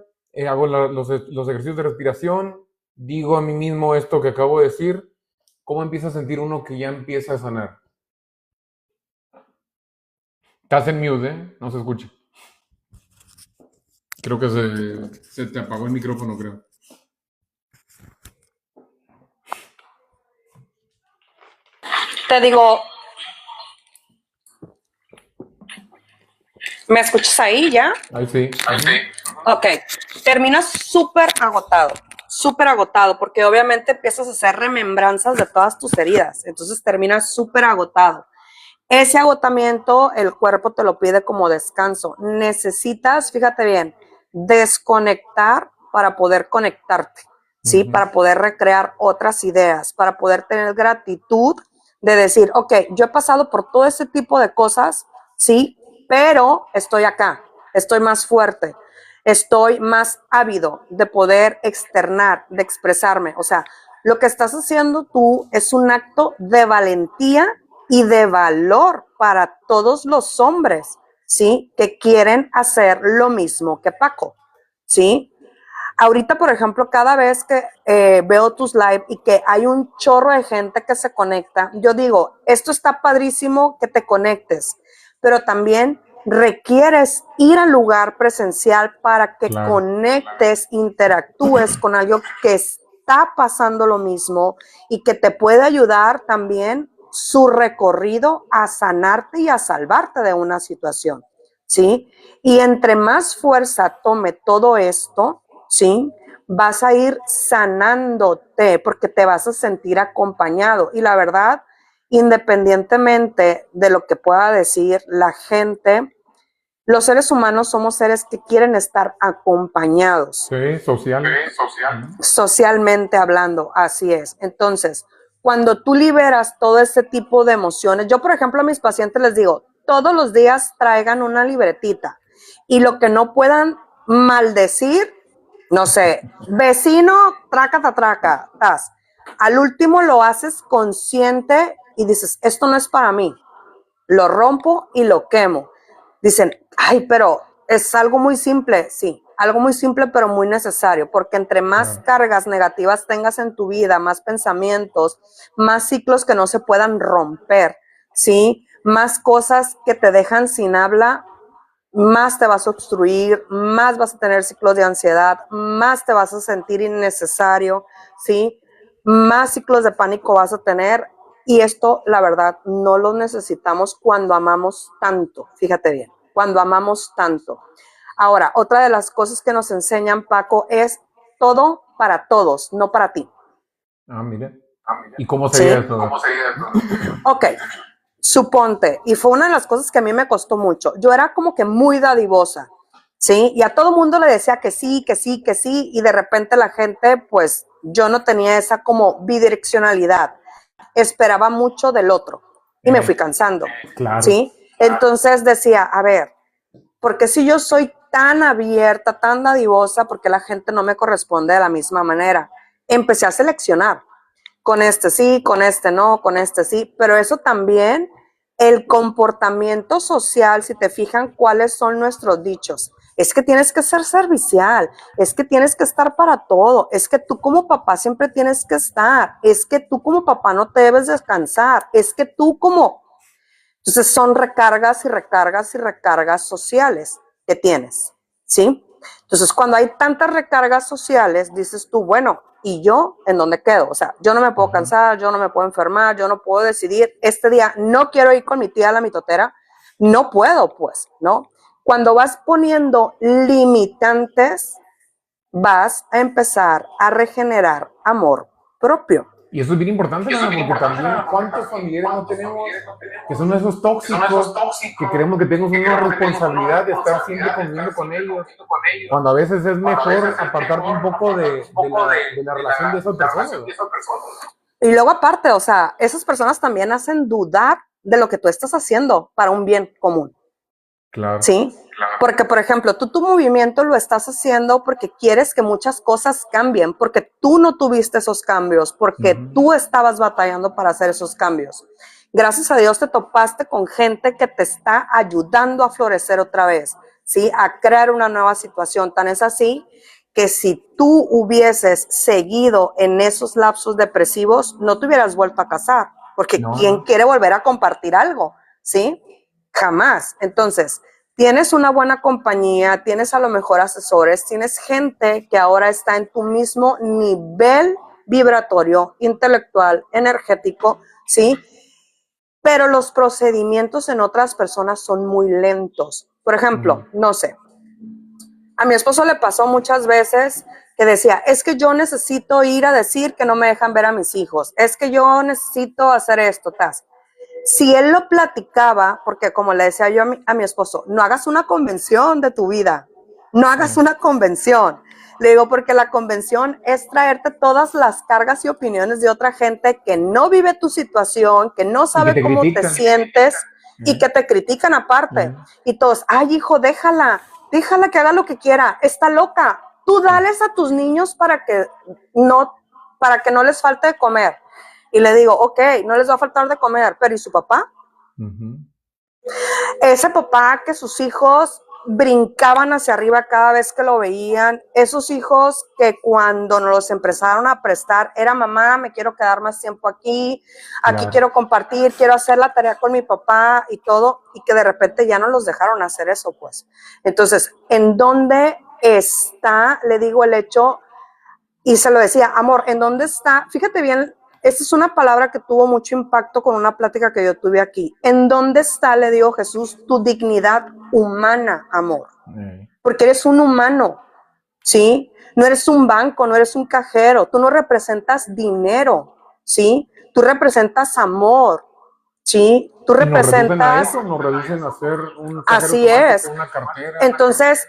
hago los ejercicios de respiración, digo a mí mismo esto que acabo de decir. ¿Cómo empieza a sentir uno que ya empieza a sanar? Estás en mute, ¿eh? No se escucha. Creo que se te apagó el micrófono, creo. Te digo, ¿me escuchas ahí ya? Ahí sí. Ok, terminas súper agotado, porque obviamente empiezas a hacer remembranzas de todas tus heridas, entonces terminas súper agotado. Ese agotamiento, el cuerpo te lo pide como descanso. Necesitas, fíjate bien, desconectar para poder conectarte, ¿sí? Para poder recrear otras ideas, para poder tener gratitud de decir, ok, yo he pasado por todo ese tipo de cosas, ¿sí? Pero estoy acá, estoy más fuerte, estoy más ávido de poder externar, de expresarme. O sea, lo que estás haciendo tú es un acto de valentía y de valor para todos los hombres, ¿sí? Que quieren hacer lo mismo que Paco, ¿sí? Ahorita, por ejemplo, cada vez que veo tus live y que hay un chorro de gente que se conecta, yo digo, esto está padrísimo que te conectes, pero también requieres ir al lugar presencial para que Claro. conectes, interactúes con algo que está pasando lo mismo y que te puede ayudar también su recorrido a sanarte y a salvarte de una situación, ¿sí? Y entre más fuerza tome todo esto, ¿sí? Vas a ir sanándote porque te vas a sentir acompañado. Y la verdad, independientemente de lo que pueda decir la gente, los seres humanos somos seres que quieren estar acompañados. Sí, social. Socialmente hablando, así es. Entonces, cuando tú liberas todo ese tipo de emociones, yo por ejemplo a mis pacientes les digo, todos los días traigan una libretita y lo que no puedan maldecir, no sé, vecino, traca, al último lo haces consciente y dices, esto no es para mí, lo rompo y lo quemo. Dicen, ay, pero es algo muy simple, sí, algo muy simple pero muy necesario, porque entre más cargas negativas tengas en tu vida, más pensamientos, más ciclos que no se puedan romper, ¿sí? Más cosas que te dejan sin habla, más te vas a obstruir, más vas a tener ciclos de ansiedad, más te vas a sentir innecesario, ¿sí? Más ciclos de pánico vas a tener. Y esto, la verdad, no lo necesitamos cuando amamos tanto. Fíjate bien, cuando amamos tanto. Ahora, otra de las cosas que nos enseñan, Paco, es todo para todos, no para ti. Ah, mira. ¿Y cómo sería eso? Ok, suponte, y fue una de las cosas que a mí me costó mucho. Yo era como que muy dadivosa, ¿sí? Y a todo mundo le decía que sí, que sí, que sí, y de repente la gente, pues, yo no tenía esa como bidireccionalidad. Esperaba mucho del otro y me fui cansando, Claro. ¿sí? Entonces decía, a ver, porque si yo soy tan abierta, tan dadivosa, porque la gente no me corresponde de la misma manera? Empecé a seleccionar, con este sí, con este no, con este sí, pero eso también, el comportamiento social, si te fijan cuáles son nuestros dichos, es que tienes que ser servicial, es que tienes que estar para todo, es que tú como papá siempre tienes que estar, es que tú como papá no te debes descansar, es que tú como... Entonces son recargas y recargas y recargas sociales que tienes, ¿sí? Entonces cuando hay tantas recargas sociales, dices tú, bueno, ¿y yo en dónde quedo? O sea, yo no me puedo cansar, yo no me puedo enfermar, yo no puedo decidir, este día no quiero ir con mi tía a la mitotera, no puedo, pues, ¿no? Cuando vas poniendo limitantes, vas a empezar a regenerar amor propio. Y eso es bien importante, Nana, porque también cuántos familiares no tenemos que son esos tóxicos, que queremos que tengan una responsabilidad de estar siempre conviviendo con ellos, cuando a veces es mejor apartarte un poco de la relación de esas personas. Y luego aparte, o sea, esas personas también hacen dudar de lo que tú estás haciendo para un bien común. Claro. ¿Sí? Porque, por ejemplo, tú tu movimiento lo estás haciendo porque quieres que muchas cosas cambien, porque tú no tuviste esos cambios, porque tú estabas batallando para hacer esos cambios. Gracias a Dios te topaste con gente que te está ayudando a florecer otra vez, ¿sí? A crear una nueva situación. Tan es así que si tú hubieses seguido en esos lapsos depresivos, no te hubieras vuelto a casar, porque ¿quién quiere volver a compartir algo? ¿Sí? Jamás. Entonces, tienes una buena compañía, tienes a lo mejor asesores, tienes gente que ahora está en tu mismo nivel vibratorio, intelectual, energético, ¿sí? Pero los procedimientos en otras personas son muy lentos. Por ejemplo, no sé, a mi esposo le pasó muchas veces que decía, es que yo necesito ir a decir que no me dejan ver a mis hijos, es que yo necesito hacer esto, tas. Si él lo platicaba, porque como le decía yo a mi esposo, no hagas una convención de tu vida, no hagas una convención. Le digo, porque la convención es traerte todas las cargas y opiniones de otra gente que no vive tu situación, que no sabe cómo te sientes y que te critican aparte. Y todos, ay hijo, déjala que haga lo que quiera, está loca. Tú dales a tus niños para que no les falte de comer. Y le digo, ok, no les va a faltar de comer, pero ¿y su papá? Ese papá que sus hijos brincaban hacia arriba cada vez que lo veían. Esos hijos que cuando nos los empezaron a prestar, era mamá, me quiero quedar más tiempo aquí Claro. quiero compartir, quiero hacer la tarea con mi papá y todo, y que de repente ya no los dejaron hacer eso, pues. Entonces, ¿en dónde está, le digo, el hecho? Y se lo decía, amor, ¿en dónde está? Fíjate bien, esta es una palabra que tuvo mucho impacto con una plática que yo tuve aquí. ¿En dónde está, le digo, Jesús, tu dignidad humana, amor? Porque eres un humano, ¿sí? No eres un banco, no eres un cajero, tú no representas dinero, ¿sí? Tú representas amor, ¿sí? Tú representas... Nos reducen a hacer un Así es. Una cartera. Entonces,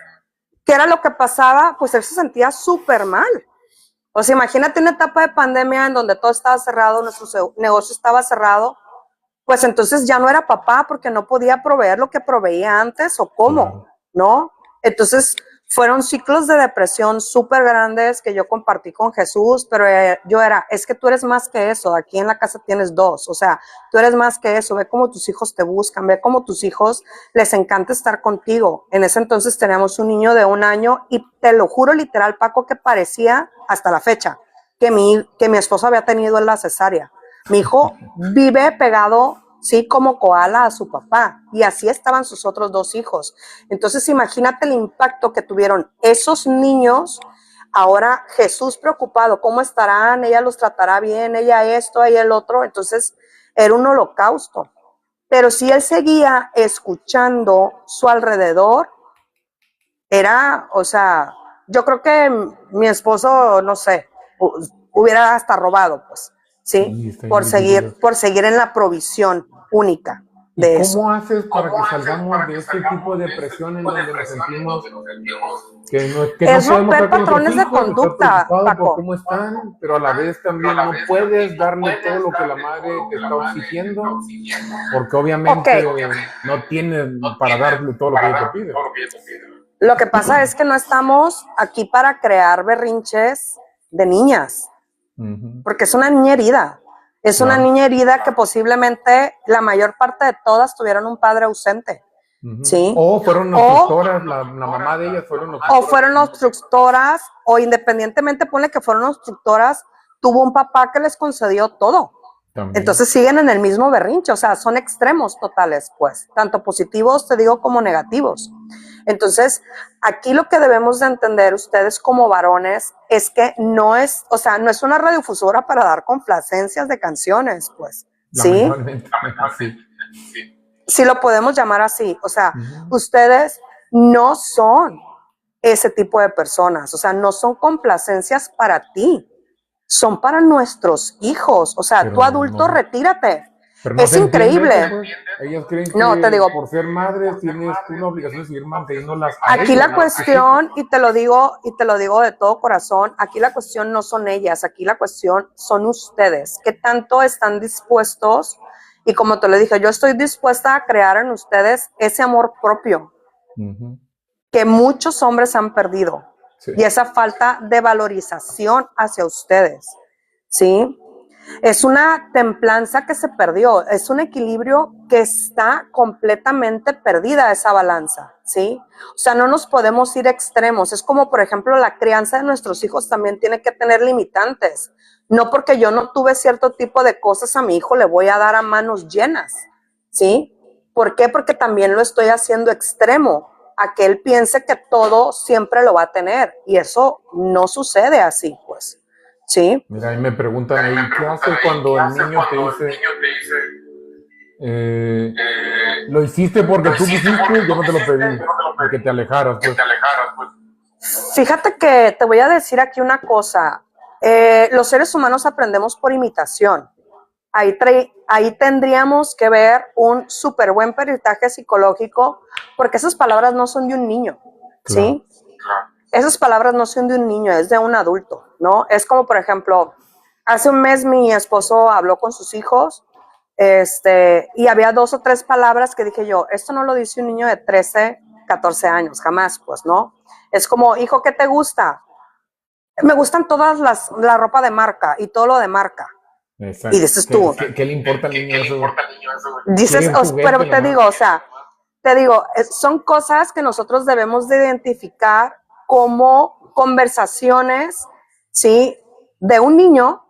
¿qué era lo que pasaba? Pues él se sentía súper mal. O sea, imagínate una etapa de pandemia en donde todo estaba cerrado, nuestro negocio estaba cerrado, pues entonces ya no era papá porque no podía proveer lo que proveía antes o cómo, Claro. ¿no? Entonces fueron ciclos de depresión súper grandes que yo compartí con Jesús, pero es que tú eres más que eso, aquí en la casa tienes dos, o sea, tú eres más que eso, ve cómo tus hijos te buscan, ve cómo tus hijos les encanta estar contigo. En ese entonces teníamos un niño de 1 año y te lo juro literal, Paco, que parecía hasta la fecha que mi esposo había tenido en la cesárea. Mi hijo vive pegado, sí, como koala a su papá, y así estaban sus otros 2 hijos. Entonces imagínate el impacto que tuvieron esos niños. Ahora Jesús preocupado, ¿cómo estarán? Ella los tratará bien, ella esto, ella el otro. Entonces era un holocausto. Pero si él seguía escuchando su alrededor, era, o sea, yo creo que mi esposo, no sé, hubiera hasta robado, pues, ¿sí? Por seguir en la provisión única de eso. ¿Cómo haces para que salgamos de este tipo de depresión en donde nos sentimos que es romper patrones de conducta, Paco? Por cómo están, pero a la vez también no puedes darle todo lo que la madre te está exigiendo, porque obviamente no tienes para darle todo lo que ella te pide. Lo que pasa es que no estamos aquí para crear berrinches de niñas, porque es una niña herida. Es una niña herida que posiblemente la mayor parte de todas tuvieron un padre ausente. ¿Sí? O fueron obstructoras, la mamá de ellas fueron obstructoras. O fueron obstructoras, o independientemente, ponle que fueron obstructoras, tuvo un papá que les concedió todo. También. Entonces siguen en el mismo berrinche, o sea, son extremos totales, pues, tanto positivos, te digo, como negativos. Entonces, aquí lo que debemos de entender ustedes como varones es que no es, o sea, no es una radiodifusora para dar complacencias de canciones, pues, ¿sí? Sí lo podemos llamar así, o sea, ustedes no son ese tipo de personas, o sea, no son complacencias para ti, son para nuestros hijos, o sea, tú adulto, retírate. No es increíble. Eso, pues. Ellas creen que te digo, por ser madres tienes una obligación de seguir manteniéndolas. Aquí la cuestión, y te lo digo de todo corazón, aquí la cuestión no son ellas, aquí la cuestión son ustedes. ¿Qué tanto están dispuestos? Y como te lo dije, yo estoy dispuesta a crear en ustedes ese amor propio que muchos hombres han perdido. Sí. Y esa falta de valorización hacia ustedes, ¿sí? Es una templanza que se perdió, es un equilibrio que está completamente perdida esa balanza, ¿sí? O sea, no nos podemos ir extremos. Es como, por ejemplo, la crianza de nuestros hijos también tiene que tener limitantes. No porque yo no tuve cierto tipo de cosas a mi hijo le voy a dar a manos llenas, ¿sí? ¿Por qué? Porque también lo estoy haciendo extremo, a que él piense que todo siempre lo va a tener, y eso no sucede así, pues. Sí. Mira, ahí me preguntan ahí, ¿qué haces cuando el niño te dice, lo hiciste porque tú quisiste, yo no te lo pedí, porque te alejaras, pues? Fíjate que te voy a decir aquí una cosa, los seres humanos aprendemos por imitación. Ahí tendríamos que ver un súper buen peritaje psicológico, porque esas palabras no son de un niño, ¿sí? Claro. Esas palabras no son de un niño, es de un adulto, ¿no? Es como, por ejemplo, hace un mes mi esposo habló con sus hijos, y había 2 o 3 palabras que dije yo, esto no lo dice un niño de 13, 14 años, jamás, pues, ¿no? Es como, hijo, ¿qué te gusta? Me gustan todas la ropa de marca y todo lo de marca. Exacto. Y dices tú. ¿Qué le importa al niño eso? Dices, pero te digo, o sea, te digo, son cosas que nosotros debemos de identificar como conversaciones, ¿sí? De un niño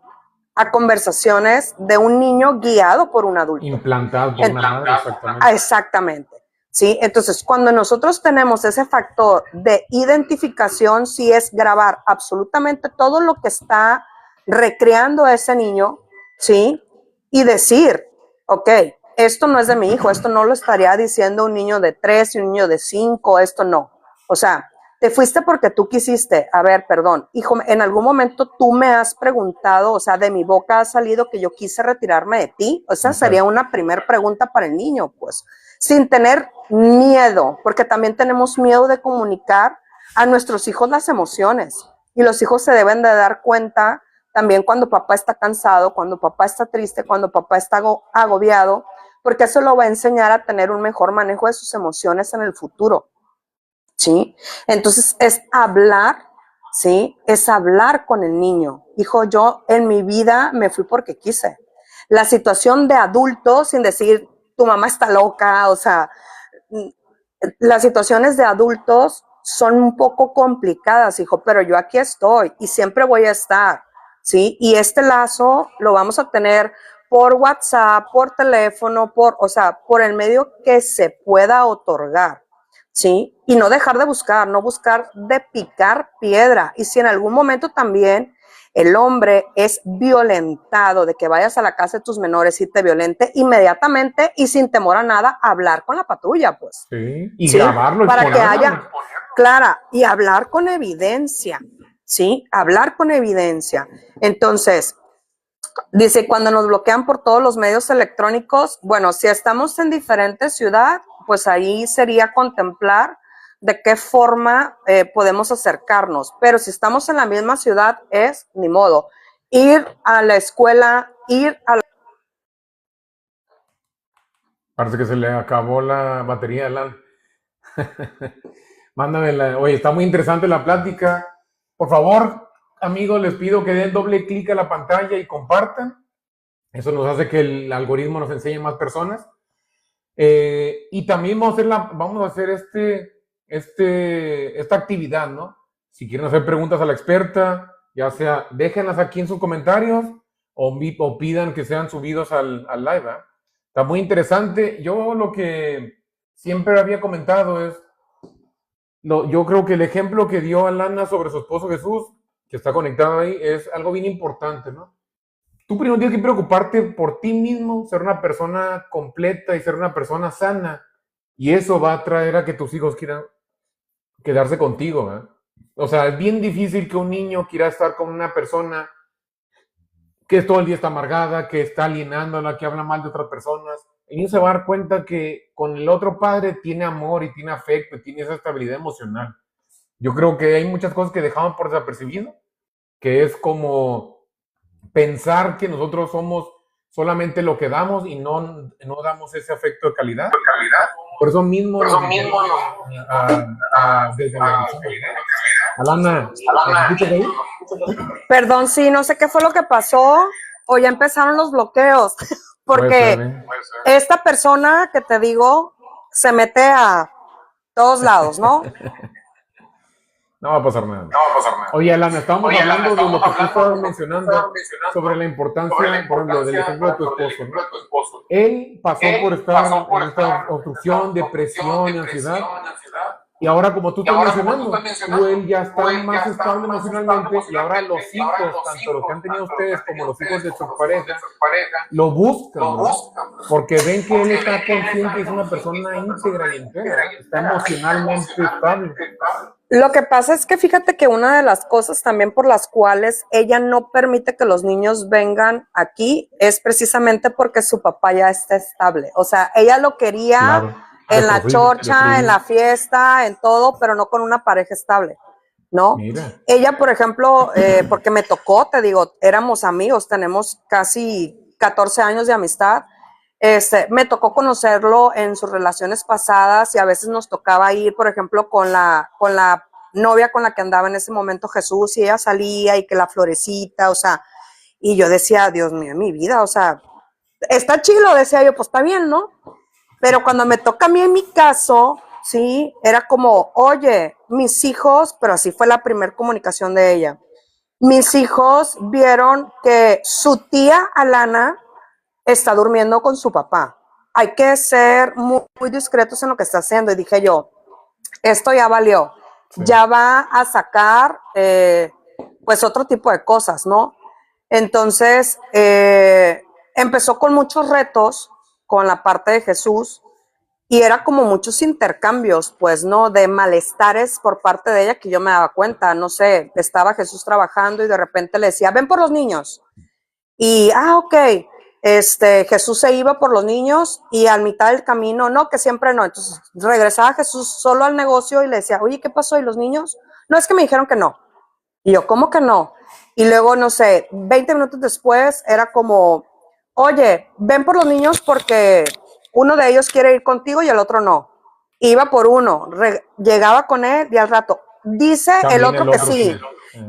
a conversaciones de un niño guiado por un adulto. Implantado por una madre, exactamente. Exactamente. ¿Sí? Entonces, cuando nosotros tenemos ese factor de identificación, sí es grabar absolutamente todo lo que está recreando ese niño, ¿sí? Y decir, ok, esto no es de mi hijo, esto no lo estaría diciendo un niño de 3 y un niño de 5, esto no. O sea, te fuiste porque tú quisiste. A ver, perdón, hijo, en algún momento tú me has preguntado, o sea, de mi boca ha salido que yo quise retirarme de ti. O sea, sería una primera pregunta para el niño, pues, sin tener miedo, porque también tenemos miedo de comunicar a nuestros hijos las emociones. Y los hijos se deben de dar cuenta también cuando papá está cansado, cuando papá está triste, cuando papá está agobiado, porque eso lo va a enseñar a tener un mejor manejo de sus emociones en el futuro. ¿Sí? Entonces es hablar, ¿sí? Es hablar con el niño. Hijo, yo en mi vida me fui porque quise. La situación de adulto, sin decir tu mamá está loca, o sea, las situaciones de adultos son un poco complicadas, hijo, pero yo aquí estoy y siempre voy a estar, ¿sí? Y este lazo lo vamos a tener por WhatsApp, por teléfono, o sea, por el medio que se pueda otorgar. ¿Sí? Y no dejar de buscar, no buscar de picar piedra. Y si en algún momento también el hombre es violentado, de que vayas a la casa de tus menores y te violente, inmediatamente y sin temor a nada, hablar con la patrulla, pues. Sí, y ¿sí? Grabarlo. Para que haya, clara, y hablar con evidencia, ¿sí? Hablar con evidencia. Entonces, dice, cuando nos bloquean por todos los medios electrónicos, bueno, si estamos en diferentes ciudades, pues ahí sería contemplar de qué forma podemos acercarnos. Pero si estamos en la misma ciudad, ni modo, ir a la escuela, Parece que se le acabó la batería de LAN. Mándame oye, está muy interesante la plática. Por favor, amigos, les pido que den doble clic a la pantalla y compartan. Eso nos hace que el algoritmo nos enseñe más personas. Y también vamos a hacer esta actividad, ¿no? Si quieren hacer preguntas a la experta, ya sea, déjenlas aquí en sus comentarios o pidan que sean subidos al live, ¿eh? Está muy interesante. Yo lo que siempre había comentado es, yo creo que el ejemplo que dio Alana sobre su esposo Jesús, que está conectado ahí, es algo bien importante, ¿no? Tú primero tienes que preocuparte por ti mismo, ser una persona completa y ser una persona sana. Y eso va a traer a que tus hijos quieran quedarse contigo, ¿eh? O sea, es bien difícil que un niño quiera estar con una persona que todo el día está amargada, que está alienándola, que habla mal de otras personas. El niño se va a dar cuenta que con el otro padre tiene amor y tiene afecto y tiene esa estabilidad emocional. Yo creo que hay muchas cosas que dejamos por desapercibido, que es como pensar que nosotros somos solamente lo que damos y no damos ese afecto de calidad. Por eso mismo desde la Alana, perdón, sí, no sé qué fue lo que pasó o ya empezaron los bloqueos, porque esta persona que te digo se mete a todos lados, ¿no? No va a pasar nada. Oye, Alana, estábamos hablando de lo que tú estabas mencionando sobre la importancia, por ejemplo, del ejemplo de tu esposo, ¿no? Él pasó por estar en esta obstrucción, depresión, ansiedad. Y ahora, como tú estás mencionando, él ya está más estable emocionalmente y ahora los hijos, tanto los que han tenido ustedes como los hijos de sus parejas, lo buscan, ¿no? Porque ven que él está consciente y es una persona íntegra y entera, está emocionalmente estable. Lo que pasa es que fíjate que una de las cosas también por las cuales ella no permite que los niños vengan aquí es precisamente porque su papá ya está estable. O sea, ella lo quería... Claro. En la chorcha, en la fiesta, en todo, pero no con una pareja estable, ¿no? Mira. Ella, por ejemplo, porque me tocó, te digo, éramos amigos, tenemos casi 14 años de amistad, me tocó conocerlo en sus relaciones pasadas y a veces nos tocaba ir, por ejemplo, con la novia con la que andaba en ese momento Jesús y ella salía y que la florecita, o sea, y yo decía, Dios mío, mi vida, o sea, está chido, decía yo, pues está bien, ¿no? Pero cuando me toca a mí en mi caso, sí, era como, oye, mis hijos, pero así fue la primera comunicación de ella. Mis hijos vieron que su tía Alana está durmiendo con su papá. Hay que ser muy, muy discretos en lo que está haciendo. Y dije yo, esto ya valió. Sí. Ya va a sacar, pues, otro tipo de cosas, ¿no? Entonces, empezó con muchos retos con la parte de Jesús y era como muchos intercambios, pues, ¿no? De malestares por parte de ella que yo me daba cuenta. No sé, estaba Jesús trabajando y de repente le decía, ven por los niños. Y, ok, Jesús se iba por los niños y a mitad del camino, no, que siempre no. Entonces regresaba Jesús solo al negocio y le decía, oye, ¿qué pasó? ¿Y los niños? No, es que me dijeron que no. Y yo, ¿cómo que no? Y luego, no sé, 20 minutos después era como, oye, ven por los niños porque uno de ellos quiere ir contigo y el otro no. Iba por uno, llegaba con él y al rato, dice el otro que sí.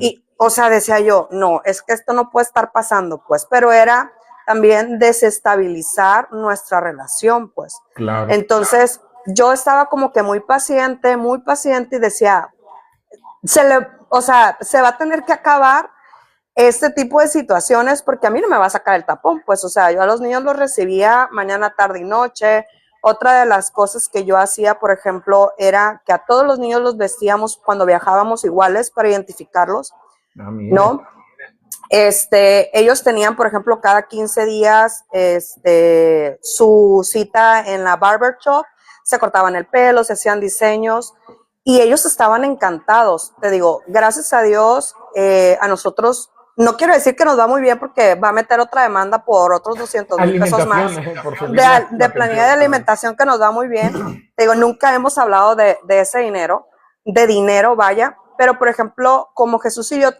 Y, o sea, decía yo, no, es que esto no puede estar pasando, pues, pero era también desestabilizar nuestra relación, pues. Claro. Entonces, yo estaba como que muy paciente y decía, o sea, se va a tener que acabar este tipo de situaciones porque a mí no me va a sacar el tapón, pues, o sea, yo a los niños los recibía mañana, tarde y noche. Otra de las cosas que yo hacía, por ejemplo, era que a todos los niños los vestíamos cuando viajábamos iguales para identificarlos, ¿no? Ellos tenían, por ejemplo, cada 15 días su cita en la barber shop, se cortaban el pelo, se hacían diseños y ellos estaban encantados. Te digo, gracias a Dios, a nosotros, no quiero decir que nos va muy bien porque va a meter otra demanda por otros 200,000 pesos más de planilla de alimentación que nos va muy bien. Te digo, nunca hemos hablado de ese dinero, vaya, pero por ejemplo, como Jesús y yo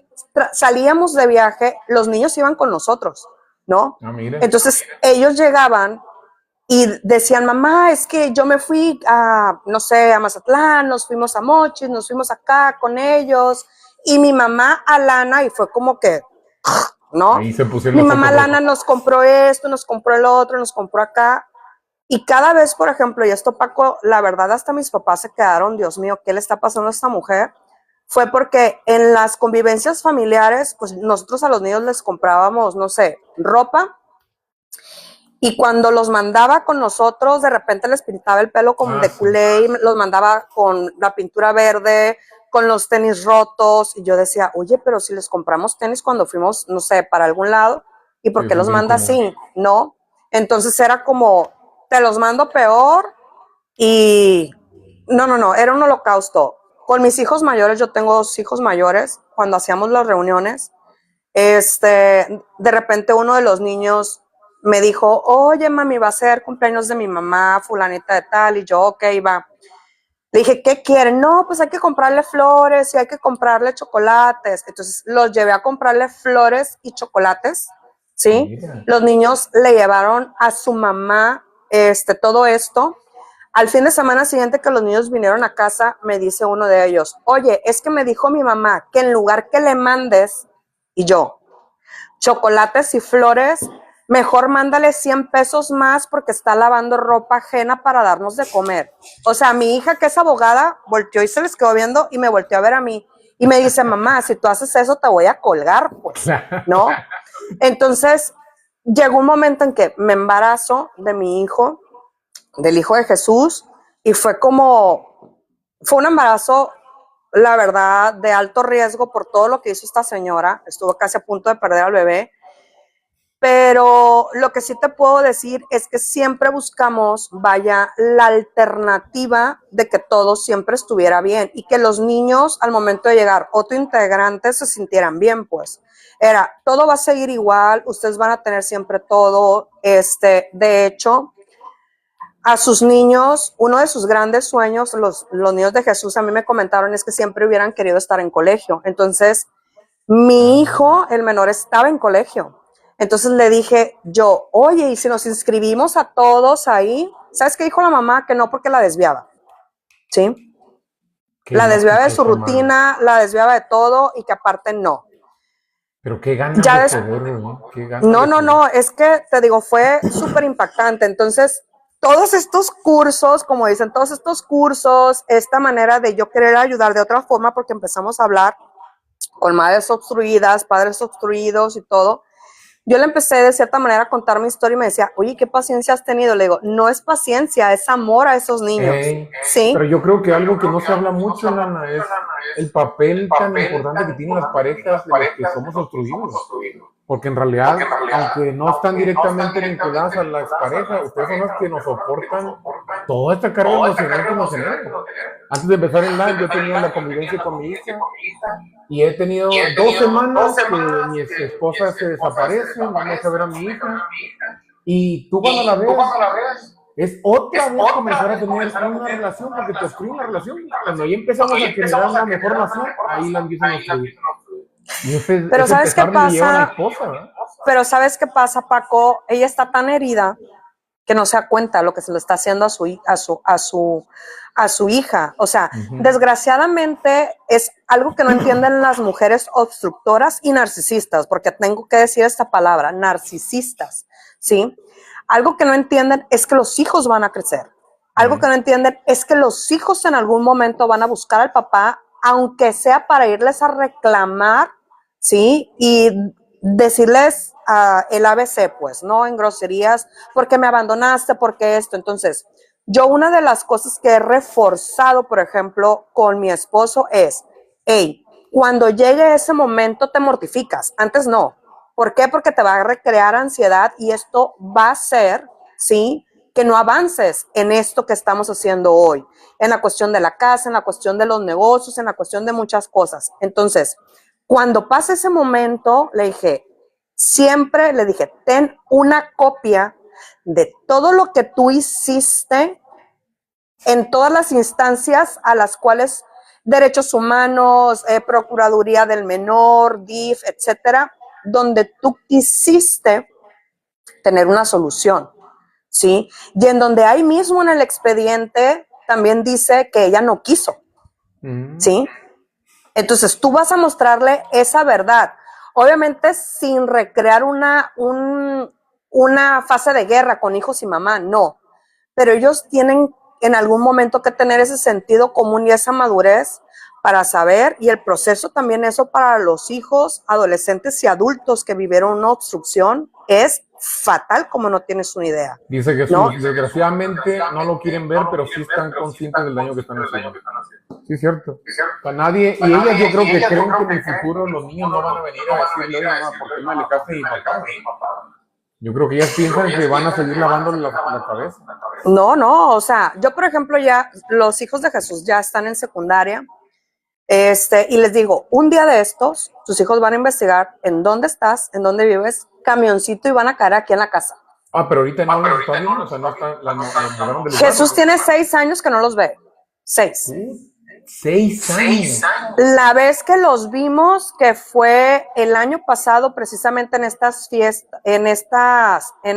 salíamos de viaje, los niños iban con nosotros, ¿no? Entonces ellos llegaban y decían, mamá, es que yo me fui a, no sé, a Mazatlán, nos fuimos a Mochis, nos fuimos acá con ellos, y mi mamá Alana, y fue como que, ¿no? Mi mamá Alana nos compró esto, nos compró el otro, nos compró acá, y cada vez, por ejemplo, y esto, Paco, la verdad, hasta mis papás se quedaron, Dios mío, ¿qué le está pasando a esta mujer? Fue porque en las convivencias familiares, pues nosotros a los niños les comprábamos, no sé, ropa, y cuando los mandaba con nosotros, de repente les pintaba el pelo con de culé, y los mandaba con la pintura verde, con los tenis rotos, y yo decía, oye, pero si les compramos tenis cuando fuimos, no sé, para algún lado, ¿y por qué los manda así? ¿No? Entonces era como, te los mando peor, y no, era un holocausto. Con mis hijos mayores, yo tengo 2 hijos mayores, cuando hacíamos las reuniones, de repente uno de los niños me dijo, oye, mami, va a ser cumpleaños de mi mamá, fulanita de tal, y yo, ok, va. Le dije, ¿qué quieren? No, pues hay que comprarle flores y hay que comprarle chocolates. Entonces los llevé a comprarle flores y chocolates, ¿sí? Mira. Los niños le llevaron a su mamá todo esto. Al fin de semana siguiente que los niños vinieron a casa, me dice uno de ellos, oye, es que me dijo mi mamá que en lugar que le mandes, y yo, chocolates y flores, mejor mándale 100 pesos más porque está lavando ropa ajena para darnos de comer. O sea, mi hija, que es abogada, volteó y se les quedó viendo y me volteó a ver a mí. Y me dice, mamá, si tú haces eso te voy a colgar, pues, ¿no? Entonces, llegó un momento en que me embarazo de mi hijo, del hijo de Jesús, y fue un embarazo, la verdad, de alto riesgo por todo lo que hizo esta señora. Estuvo casi a punto de perder al bebé. Pero lo que sí te puedo decir es que siempre buscamos, vaya, la alternativa de que todo siempre estuviera bien y que los niños al momento de llegar, otro integrante, se sintieran bien, pues. Era, todo va a seguir igual, ustedes van a tener siempre todo. De hecho, a sus niños, uno de sus grandes sueños, los niños de Jesús, a mí me comentaron, es que siempre hubieran querido estar en colegio. Entonces, mi hijo, el menor, estaba en colegio. Entonces le dije yo, oye, ¿y si nos inscribimos a todos ahí? ¿Sabes qué dijo la mamá? Que no, porque la desviaba, ¿sí? La desviaba de su rutina, la desviaba de todo y que aparte no. Pero qué ganas de poder, ¿no? No, es que te digo, fue súper impactante. Entonces, todos estos cursos, como dicen, todos estos cursos, esta manera de yo querer ayudar de otra forma, porque empezamos a hablar con madres obstruidas, padres obstruidos y todo, yo le empecé de cierta manera a contar mi historia y me decía, oye, ¿qué paciencia has tenido? Le digo, no es paciencia, es amor a esos niños. ¿Sí? Pero yo creo que algo que no se habla mucho, Lana, es el papel tan importante que tienen las parejas de los que somos obstruidos. Porque en realidad, aunque no están directamente vinculadas a la expareja, ustedes son los que nos soportan toda esta carga emocional que nos genera. Antes de empezar el live, yo tenía la convivencia con mi hija y he tenido 2 semanas que mi esposa se desaparece, no me deja ver a mi hija. Y tú cuando la ves, es otra vez comenzar a tener una relación, porque te obstruye una relación. Cuando ahí empezamos a generar una mejor relación, ahí la empiezan a obstruir. Pero ¿sabes qué pasa? Pero ¿sabes qué pasa, Paco? Ella está tan herida que no se da cuenta lo que se le está haciendo a su hija. O sea, desgraciadamente es algo que no entienden las mujeres obstructoras y narcisistas, porque tengo que decir esta palabra, narcisistas, ¿sí? Algo que no entienden es que los hijos van a crecer. Algo que no entienden es que los hijos en algún momento van a buscar al papá, aunque sea para irles a reclamar, ¿sí? Y decirles el ABC, pues, ¿no? En groserías, porque me abandonaste, porque esto. Entonces, yo una de las cosas que he reforzado, por ejemplo, con mi esposo es, hey, cuando llegue ese momento te mortificas, antes no. ¿Por qué? Porque te va a recrear ansiedad y esto va a hacer, ¿sí?, que no avances en esto que estamos haciendo hoy, en la cuestión de la casa, en la cuestión de los negocios, en la cuestión de muchas cosas. Entonces, cuando pase ese momento, siempre le dije, ten una copia de todo lo que tú hiciste en todas las instancias a las cuales derechos humanos, Procuraduría del Menor, DIF, etcétera, donde tú quisiste tener una solución, ¿sí? Y en donde ahí mismo en el expediente también dice que ella no quiso, ¿sí? Entonces tú vas a mostrarle esa verdad, obviamente sin recrear una fase de guerra con hijos y mamá, no, pero ellos tienen en algún momento que tener ese sentido común y esa madurez para saber, y el proceso también eso para los hijos, adolescentes y adultos que vivieron una obstrucción es fatal como no tienes una idea. Dice Jesús, ¿no? Desgraciadamente no lo quieren ver, pero sí están conscientes del daño que están haciendo. Sí, es cierto. Para nadie, y ellas yo creo que creen que en el futuro los niños no van a venir a decirle, mamá, ¿por qué me alejaste de mi papá? Yo creo que ellas piensan que van a seguir lavándole la cabeza. No, o sea, yo por ejemplo ya, los hijos de Jesús ya están en secundaria, y les digo, un día de estos, tus hijos van a investigar en dónde estás, en dónde vives, camioncito, y van a caer aquí en la casa. Pero ahorita no los está viendo, o sea, no están, la mudaron del lugar. Jesús tiene 6 años que no los ve, 6. 6 años. La vez que los vimos, que fue el año pasado, precisamente en estas fiestas, en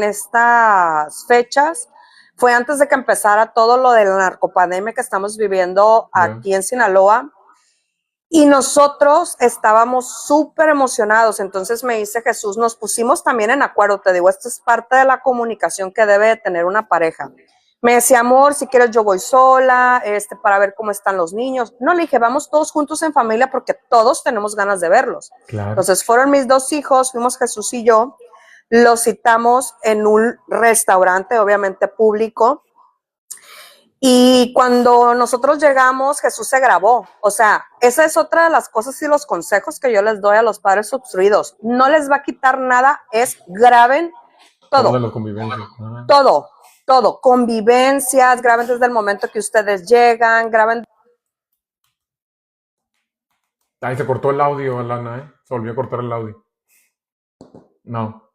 estas fechas, fue antes de que empezara todo lo de la narcopandemia que estamos viviendo aquí en Sinaloa. Y nosotros estábamos súper emocionados. Entonces me dice Jesús, nos pusimos también en acuerdo. Te digo, esto es parte de la comunicación que debe de tener una pareja. Me decía, amor, si quieres yo voy sola, para ver cómo están los niños. No, le dije, vamos todos juntos en familia porque todos tenemos ganas de verlos. Claro. Entonces fueron mis 2 hijos, fuimos Jesús y yo, los citamos en un restaurante, obviamente público. Y cuando nosotros llegamos, Jesús se grabó. O sea, esa es otra de las cosas y los consejos que yo les doy a los padres obstruidos. No les va a quitar nada, graben todo. Todo de la convivencia. Todo. Convivencias, graben desde el momento que ustedes llegan, graben. Ahí se cortó el audio, Alana, Se volvió a cortar el audio. No.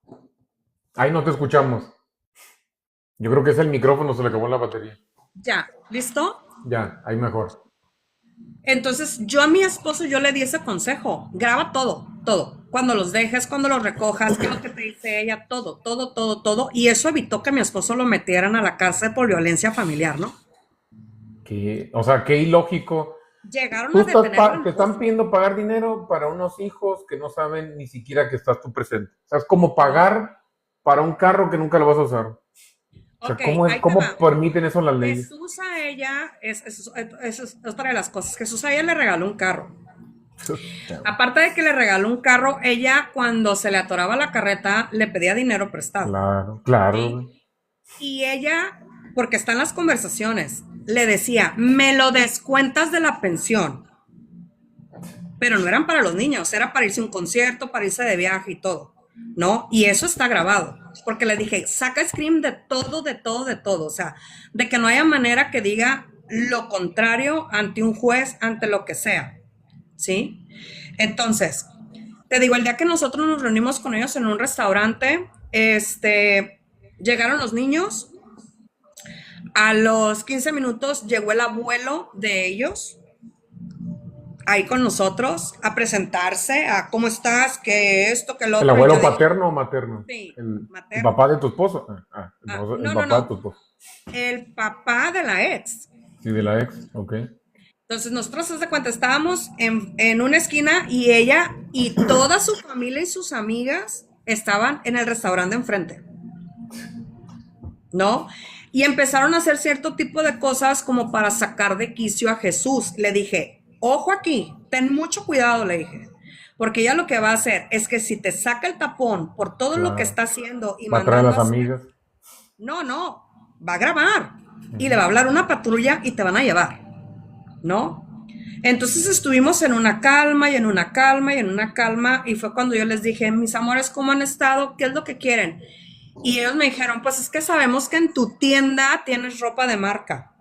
Ahí no te escuchamos. Yo creo que es el micrófono, se le acabó la batería. Ya, ¿listo? Ya, ahí mejor. Entonces, yo a mi esposo, yo le di ese consejo. Graba todo. Cuando los dejes, cuando los recojas, qué es lo que te dice ella, todo. Y eso evitó que mi esposo lo metieran a la cárcel por violencia familiar, ¿no? O sea, qué ilógico. Llegaron a detenerlo. Te están pidiendo pagar dinero para unos hijos que no saben ni siquiera que estás tú presente. O sea, es como pagar para un carro que nunca lo vas a usar. O sea, Ok, ahí te cómo va. permiten eso las leyes? Jesús a ella, es otra de las cosas. Jesús a ella le regaló un carro. Aparte de que le regaló un carro, ella cuando se le atoraba la carreta le pedía dinero prestado. Claro, claro, ¿Sí? güey. Y ella, porque están las conversaciones, le decía, me lo descuentas de la pensión. Pero no eran para los niños, era para irse a un concierto, para irse de viaje y todo, ¿no? Y eso está grabado, porque le dije, saca screen de todo, de todo, de todo, o sea, de que no haya manera que diga lo contrario ante un juez, ante lo que sea, ¿sí? Entonces, te digo, el día que nosotros nos reunimos con ellos en un restaurante, llegaron los niños, a los 15 minutos llegó el abuelo de ellos, ahí con nosotros a presentarse, a cómo estás, que esto, que lo ¿El otro. abuelo paterno o materno? Sí, El materno. papá de tu esposo. El No, papá de tu esposo. el papá de la ex. Sí, de la ex, ok. Entonces nosotros, haz de cuenta, estábamos en una esquina y ella y toda su familia y sus amigas estaban en el restaurante enfrente, ¿no? Y empezaron a hacer cierto tipo de cosas como para sacar de quicio a Jesús. Le dije, ojo aquí, ten mucho cuidado, le dije. Porque ella lo que va a hacer es que si te saca el tapón por todo lo que está haciendo y Va a traer a mandando las a amigas. no, va a grabar y le va a hablar una patrulla y te van a llevar, ¿no? Entonces estuvimos en una calma y en una calma y en una calma y fue cuando yo les dije, mis amores, ¿cómo han estado? ¿Qué es lo que quieren? Y ellos me dijeron, pues es que sabemos que en tu tienda tienes ropa de marca.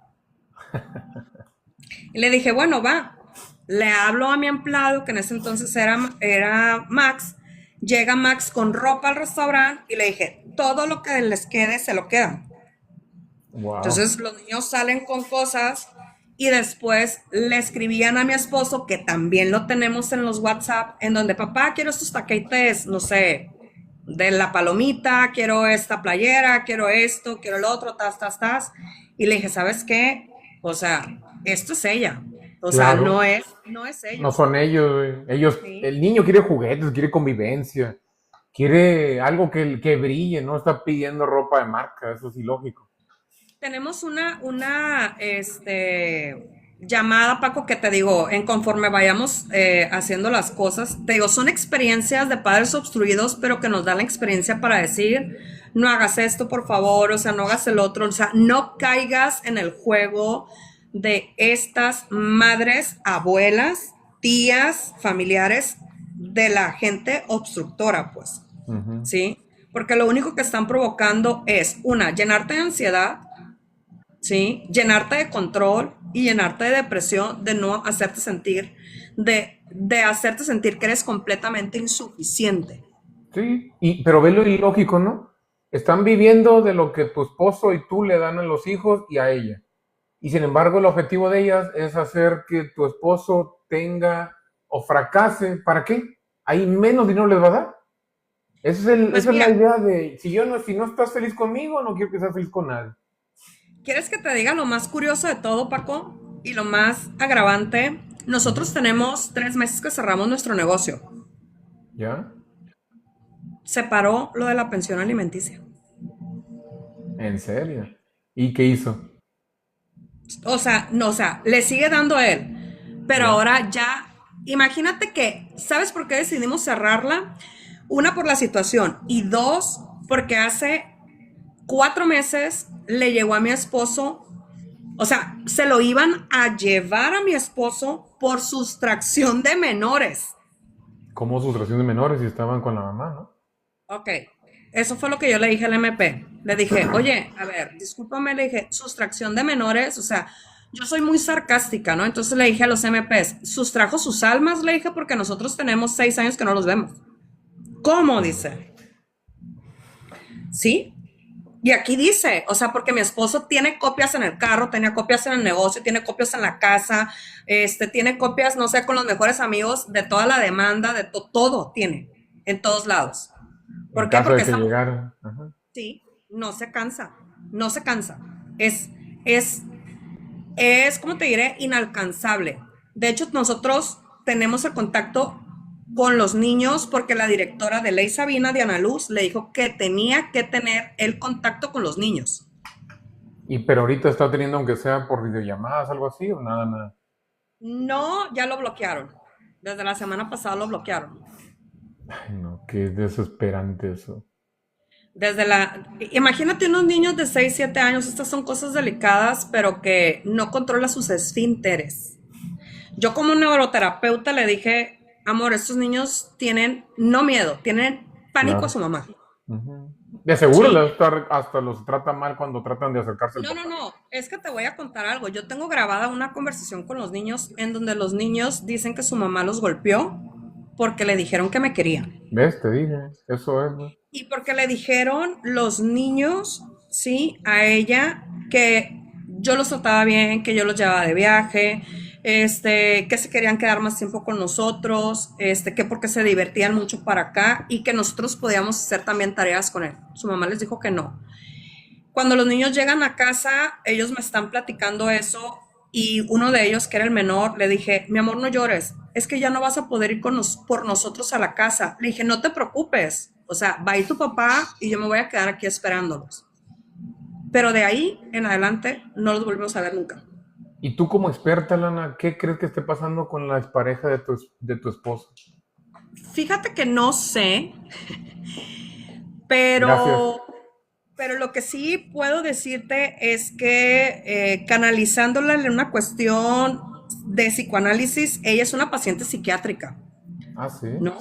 Y le dije, bueno, va. Le hablo a mi empleado, que en ese entonces era Max. Llega Max con ropa al restaurante y le dije, todo lo que les quede se lo quedan. Wow. Entonces los niños salen con cosas y después le escribían a mi esposo, que también lo tenemos en los WhatsApp, en donde, papá, quiero estos taquetes, no sé, de la palomita, quiero esta playera, quiero esto, quiero lo otro, tas. Y le dije, ¿sabes qué? O sea, esto es ella. O sea, Claro. no es ellos. No son ellos, güey. Ellos, Sí. el niño quiere juguetes, quiere convivencia, quiere algo que brille, no está pidiendo ropa de marca, eso es ilógico. Tenemos una llamada, Paco, que te digo, en conforme vayamos haciendo las cosas, te digo, son experiencias de padres obstruidos, pero que nos dan la experiencia para decir, no hagas esto, por favor, o sea, no hagas el otro, o sea, no caigas en el juego de estas madres, abuelas, tías, familiares de la gente obstructora, pues, Ujú. ¿sí? Porque lo único que están provocando es, una, llenarte de ansiedad, ¿sí? Llenarte de control y llenarte de depresión, de no hacerte sentir, de hacerte sentir que eres completamente insuficiente. Sí, pero ve lo ilógico, ¿no? Están viviendo de lo que tu esposo y tú le dan a los hijos y a ella. Y sin embargo, el objetivo de ellas es hacer que tu esposo tenga o fracase. ¿Para qué? Ahí menos dinero les va a dar. Esa es la idea de, si no estás feliz conmigo, no quiero que seas feliz con nadie. ¿Quieres que te diga lo más curioso de todo, Paco? Y lo más agravante. Nosotros tenemos 3 meses que cerramos nuestro negocio. ¿Ya? Se paró lo de la pensión alimenticia. ¿En serio? ¿Y qué hizo? O sea, le sigue dando a él. Pero ahora ya, imagínate que, ¿sabes por qué decidimos cerrarla? Una, por la situación. Y 2, porque hace 4 meses le llegó a mi esposo, o sea, se lo iban a llevar a mi esposo por sustracción de menores. ¿Cómo sustracción de menores si estaban con la mamá, no? Ok, eso fue lo que yo le dije al MP. Le dije, oye, a ver, discúlpame, le dije, sustracción de menores, o sea, yo soy muy sarcástica, ¿no? Entonces le dije a los MPs, sustrajo sus almas, le dije, porque nosotros tenemos 6 años que no los vemos. ¿Cómo? Dice. ¿Sí? Y aquí dice, o sea, porque mi esposo tiene copias en el carro, tenía copias en el negocio, tiene copias en la casa, tiene copias, no sé, con los mejores amigos de toda la demanda, de todo tiene, en todos lados. ¿Por qué? Porque sí, no se cansa. Es, ¿cómo te diré? Inalcanzable. De hecho, nosotros tenemos el contacto con los niños porque la directora de Ley Sabina, Diana Luz, le dijo que tenía que tener el contacto con los niños. Pero ahorita está teniendo, aunque sea por videollamadas, algo así, o nada, nada. No, ya lo bloquearon. Desde la semana pasada lo bloquearon. Ay, no, qué desesperante eso. Imagínate unos niños de 6, 7 años, estas son cosas delicadas, pero que no controla sus esfínteres. Yo como neuroterapeuta le dije, amor, estos niños tienen, no miedo, tienen pánico a Claro. su mamá. Ujú. De seguro Sí. hasta los trata mal cuando tratan de acercarse al No, no, papá. no, es que te voy a contar algo. Yo tengo grabada una conversación con los niños en donde los niños dicen que su mamá los golpeó porque le dijeron que me querían. ¿Ves? Te dije, eso es, güey. Y porque le dijeron los niños, sí, a ella que yo los trataba bien, que yo los llevaba de viaje, que se querían quedar más tiempo con nosotros, que porque se divertían mucho para acá y que nosotros podíamos hacer también tareas con él. Su mamá les dijo que no. Cuando los niños llegan a casa, ellos me están platicando eso y uno de ellos, que era el menor, le dije, mi amor, no llores, es que ya no vas a poder ir por nosotros a la casa. Le dije, no te preocupes, o sea, va a ir tu papá y yo me voy a quedar aquí esperándolos. Pero de ahí en adelante no los volvimos a ver nunca. Y tú como experta, Lana, ¿qué crees que esté pasando con la expareja de tu esposo? Fíjate que no sé, Gracias. pero, pero lo que sí puedo decirte es que canalizándola en una cuestión de psicoanálisis, ella es una paciente psiquiátrica, Ah, sí. ¿no?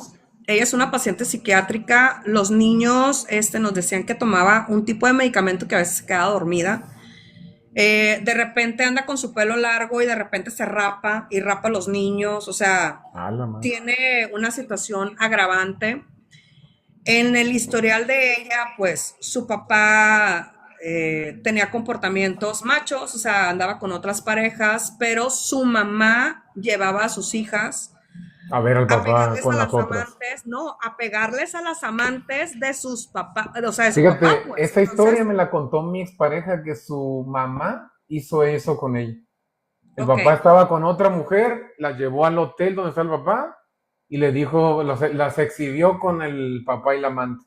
Ella es una paciente psiquiátrica. Los niños nos decían que tomaba un tipo de medicamento que a veces se queda dormida. De repente anda con su pelo largo y de repente se rapa y rapa a los niños. O sea, Ah, la madre. tiene una situación agravante. En el historial de ella, pues su papá tenía comportamientos machos, o sea, andaba con otras parejas, pero su mamá llevaba a sus hijas A ver al a papá pegarles a con las las otras. amantes, no, a pegarles a las amantes de sus papás, o sea, de su papá, Fíjate, pues. esa historia Entonces, me la contó mi expareja que su mamá hizo eso con ella. El ok, papá estaba con otra mujer, la llevó al hotel donde está el papá y le dijo, las exhibió con el papá y la amante.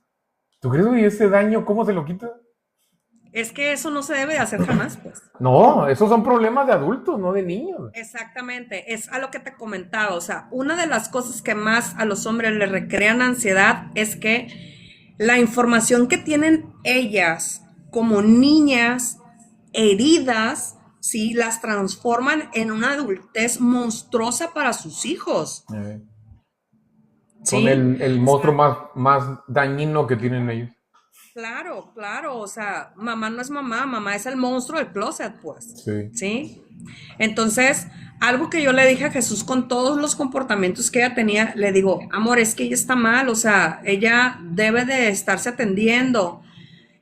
¿Tú crees que ese daño cómo se lo quita? es que eso no se debe de hacer jamás, pues. No, esos son problemas de adultos, no de niños. Exactamente, es a lo que te comentaba, o sea, una de las cosas que más a los hombres les recrean ansiedad es que la información que tienen ellas como niñas heridas, sí, las transforman en una adultez monstruosa para sus hijos, Eh, Son ¿sí? el O monstruo sea, más dañino que tienen ellos. claro, claro, o sea, mamá no es mamá, mamá es el monstruo del closet, pues, Sí. ¿sí? Entonces, algo que yo le dije a Jesús con todos los comportamientos que ella tenía, le digo, amor, es que ella está mal, o sea, ella debe de estarse atendiendo.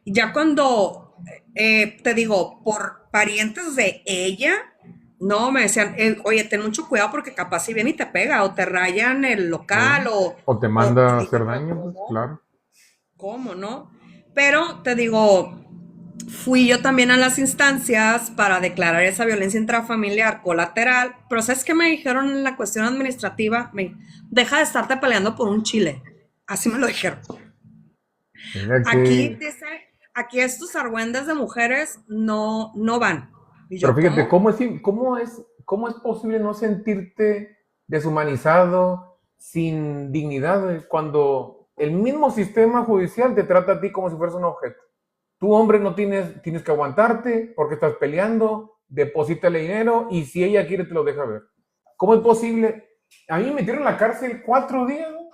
Y ya cuando, te digo, por parientes de ella, no, me decían, oye, ten mucho cuidado porque capaz si viene y te pega, o te rayan el local, O te y manda a dije, hacer pero daño, pues, ¿cómo? claro. ¿Cómo, no? Pero te digo, fui yo también a las instancias para declarar esa violencia intrafamiliar colateral, pero ¿sabes qué me dijeron en la cuestión administrativa? Deja de estarte peleando por un chile. Así me lo dijeron. Mira Aquí que... dice, aquí estos argüendes de mujeres no van. Y Pero yo, fíjate, ¿cómo? cómo es posible no sentirte deshumanizado, sin dignidad, güey, cuando el mismo sistema judicial te trata a ti como si fueras un objeto? Tú, hombre, no tienes que aguantarte porque estás peleando, deposítale dinero y si ella quiere te lo deja ver. ¿Cómo es posible? A mí me metieron en la cárcel 4 días, ¿no?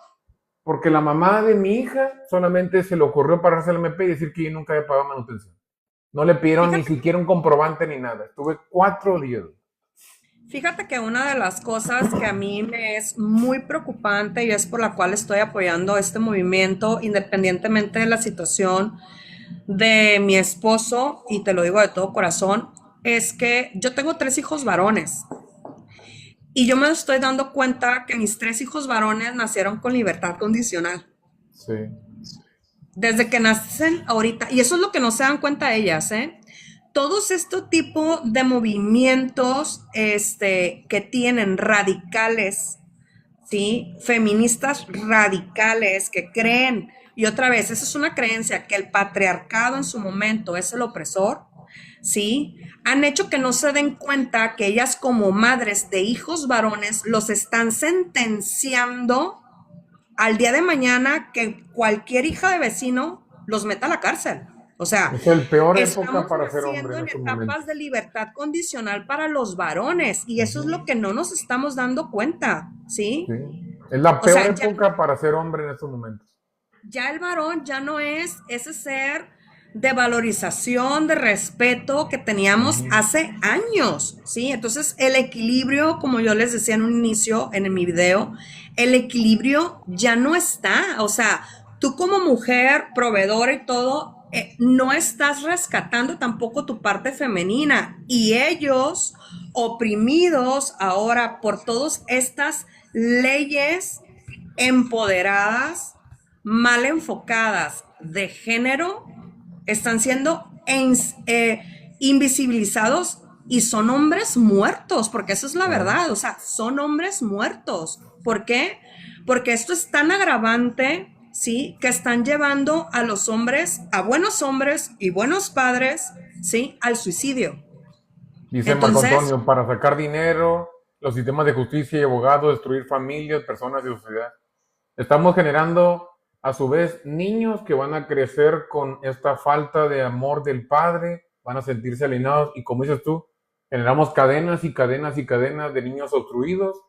Porque la mamá de mi hija solamente se le ocurrió pararse al MP y decir que yo nunca había pagado manutención. No le pidieron ni Fíjate, siquiera un comprobante ni nada. Estuve 4 días. fíjate que una de las cosas que a mí me es muy preocupante y es por la cual estoy apoyando este movimiento, independientemente de la situación de mi esposo, y te lo digo de todo corazón, es que yo tengo 3 hijos varones y yo me estoy dando cuenta que mis 3 hijos varones nacieron con libertad condicional. Sí. Desde que nacen ahorita, y eso es lo que no se dan cuenta ellas, ¿eh? Todos estos tipos de movimientos que tienen radicales, ¿sí? Feministas radicales que creen, y otra vez, esa es una creencia, que el patriarcado en su momento es el opresor. ¿sí? Han hecho que no se den cuenta que ellas como madres de hijos varones los están sentenciando al día de mañana que cualquier hija de vecino los meta a la cárcel. O sea, Es el peor época estamos para ser hombre naciendo en en estos etapas momentos. de libertad condicional para los varones y eso es lo que no nos estamos dando cuenta, ¿sí? Sí. Es la O sea, peor época para ser hombre en estos momentos. ya el varón ya no es ese ser de valorización, de respeto que teníamos hace años, ¿sí? Entonces, el equilibrio, como yo les decía en un inicio, en mi video, el equilibrio ya no está. O sea, tú como mujer, proveedora y todo, no estás rescatando tampoco tu parte femenina. Y ellos, oprimidos ahora por todas estas leyes empoderadas, mal enfocadas de género, están siendo invisibilizados y son hombres muertos, porque eso es la verdad, o sea, son hombres muertos. ¿Por qué? Porque esto es tan agravante, ¿sí? Que están llevando a los hombres, a buenos hombres y buenos padres, ¿sí? Al suicidio. Dice Marco Antonio, para sacar dinero, los sistemas de justicia y abogados, destruir familias, personas y sociedad. Estamos generando a su vez niños que van a crecer con esta falta de amor del padre, van a sentirse alienados y como dices tú, generamos cadenas y cadenas y cadenas de niños obstruidos,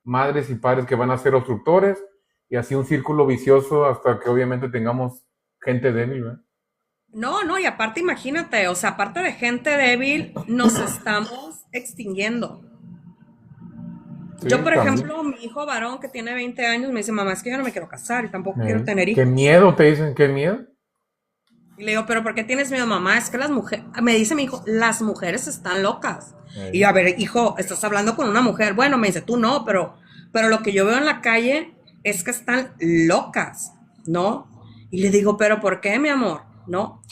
madres y padres que van a ser obstructores y así un círculo vicioso hasta que obviamente tengamos gente débil, ¿verdad? No, y aparte imagínate, o sea, aparte de gente débil, nos estamos extinguiendo. Sí, Yo, por también. ejemplo, mi hijo varón que tiene 20 años me dice, mamá, es que yo no me quiero casar y tampoco quiero tener Qué hijos. miedo, te dicen, qué miedo. Y le digo, pero ¿por qué tienes miedo, mamá? Es que las mujeres, me dice mi hijo, las mujeres están locas. Y yo, a ver, hijo, estás hablando con una mujer. Bueno, me dice, tú no, pero lo que yo veo en la calle es que están locas, ¿no? Y le digo, pero ¿por qué, mi amor? ¿No?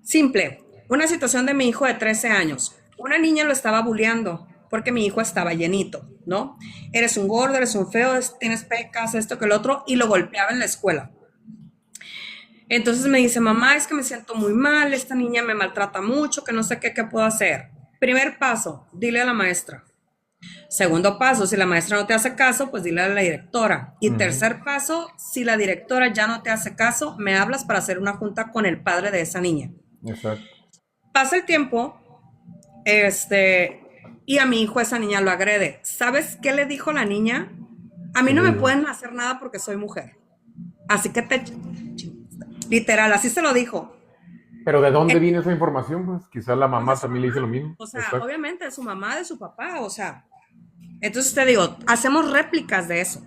Simple, una situación de mi hijo de 13 años. Una niña lo estaba bulleando porque mi hijo estaba llenito, ¿no? Eres un gordo, eres un feo, tienes pecas, esto que el otro, y lo golpeaba en la escuela. Entonces me dice, mamá, es que me siento muy mal, esta niña me maltrata mucho, que no sé qué puedo hacer. Primer paso, dile a la maestra. Segundo paso, si la maestra no te hace caso, pues dile a la directora. Y tercer paso, si la directora ya no te hace caso, me hablas para hacer una junta con el padre de esa niña. Exacto. Pasa el tiempo, y a mi hijo esa niña lo agrede. ¿Sabes qué le dijo la niña? A mí no me pueden hacer nada porque soy mujer. Así que literal, así se lo dijo. Pero ¿de dónde viene esa información? Pues quizás la mamá también le dice lo mismo. O sea, Exacto. obviamente de su mamá, de su papá, o sea. Entonces te digo, hacemos réplicas de eso,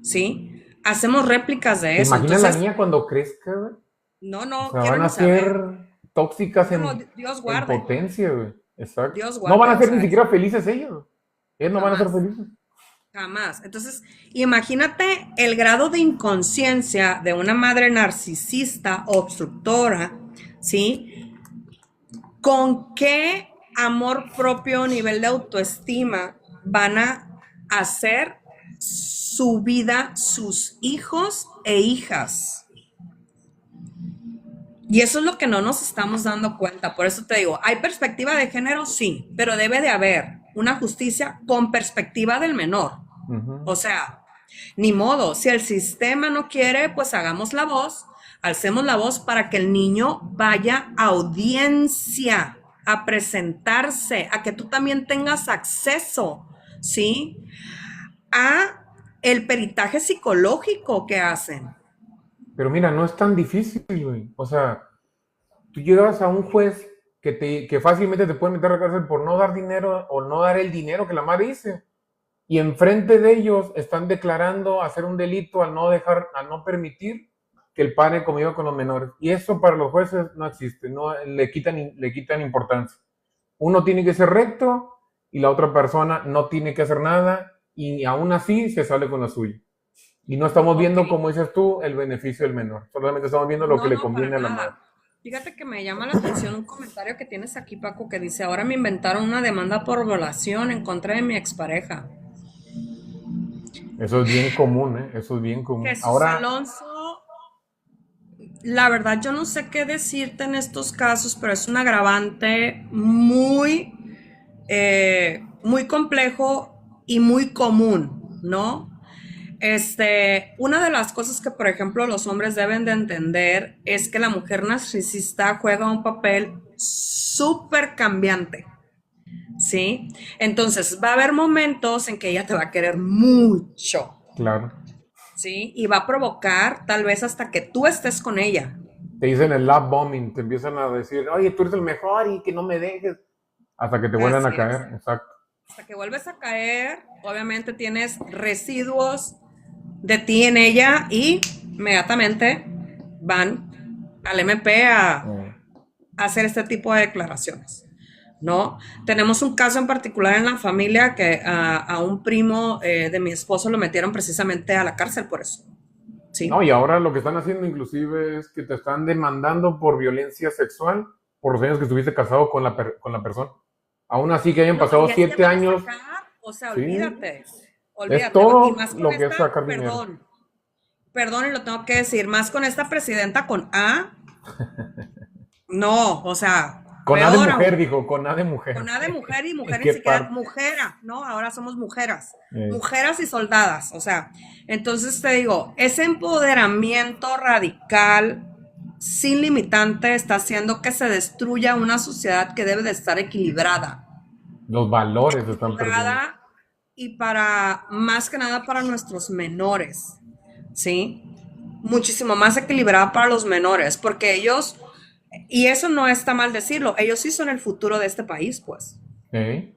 ¿sí? Hacemos réplicas de eso. Imagina la niña cuando crezca, güey. No, O sea, quiero van a ni saber. ser tóxicas Dios en guarde. potencia, güey. Exacto. Dios guarde, No van a ser o sea, ni siquiera felices ellos. Ellos no van a ser jamás. felices. Jamás. Entonces, imagínate el grado de inconsciencia de una madre narcisista, obstructora, ¿sí? ¿Con qué amor propio, nivel de autoestima van a hacer su vida sus hijos e hijas? Y eso es lo que no nos estamos dando cuenta. Por eso te digo, ¿hay perspectiva de género? Sí, pero debe de haber una justicia con perspectiva del menor. O sea, ni modo, si el sistema no quiere, pues hagamos la voz, alcemos la voz para que el niño vaya a audiencia, a presentarse, a que tú también tengas acceso, ¿sí? A el peritaje psicológico que hacen. Pero mira, no es tan difícil, güey. O sea, tú llegas a un juez que fácilmente te puede meter a la cárcel por no dar dinero o no dar el dinero que la madre dice. Y enfrente de ellos están declarando hacer un delito al no permitir que el padre conviva con los menores. Y eso para los jueces no existe, no le quitan importancia. Uno tiene que ser recto y la otra persona no tiene que hacer nada y aún así se sale con la suya. Y no estamos viendo, como dices tú, el beneficio del menor. Solamente estamos viendo lo que le conviene a la madre. Fíjate que me llama la atención un comentario que tienes aquí, Paco, que dice, ahora me inventaron una demanda por violación en contra de mi expareja. Eso es bien común, ¿eh? Eso es bien común. Jesús Ahora, Alonso, La verdad, yo no sé qué decirte en estos casos, pero es un agravante muy, muy complejo y muy común, ¿no? Una de las cosas que, por ejemplo, los hombres deben de entender es que la mujer narcisista juega un papel súper cambiante, ¿sí? Entonces, va a haber momentos en que ella te va a querer mucho, Claro. ¿sí? Y va a provocar tal vez hasta que tú estés con ella. Te dicen el love bombing, te empiezan a decir, oye, tú eres el mejor y que no me dejes, hasta que te vuelvan a Así es. caer, exacto. Hasta que vuelves a caer, obviamente tienes residuos de ti en ella y inmediatamente van al MP a hacer este tipo de declaraciones, ¿no? Tenemos un caso en particular en la familia que a un primo de mi esposo lo metieron precisamente a la cárcel por eso, ¿sí? No, y ahora lo que están haciendo inclusive es que te están demandando por violencia sexual por los años que estuviste casado con con la persona. Aún así que hayan No, pasado y ahí te 7 van a años, sacar, o sea, sí, olvídate, es olvídate, y todo más con lo que es esta, sacar dinero. perdón, y lo tengo que decir, más con esta presidenta con A, no, o sea, Con A de peor mujer, aún. dijo, con A de mujer. Con A de mujer y ¿En mujer ni qué siquiera, parte? mujera, ¿no? Ahora somos mujeres, Eh, mujeres y soldadas, o sea, entonces te digo, ese empoderamiento radical, sin limitante, está haciendo que se destruya una sociedad que debe de estar los valores se están perdiendo. equilibrada y para, más que nada para nuestros menores, ¿sí? Muchísimo más equilibrada para los menores, porque ellos, y eso no está mal decirlo, ellos sí son el futuro de este país, pues.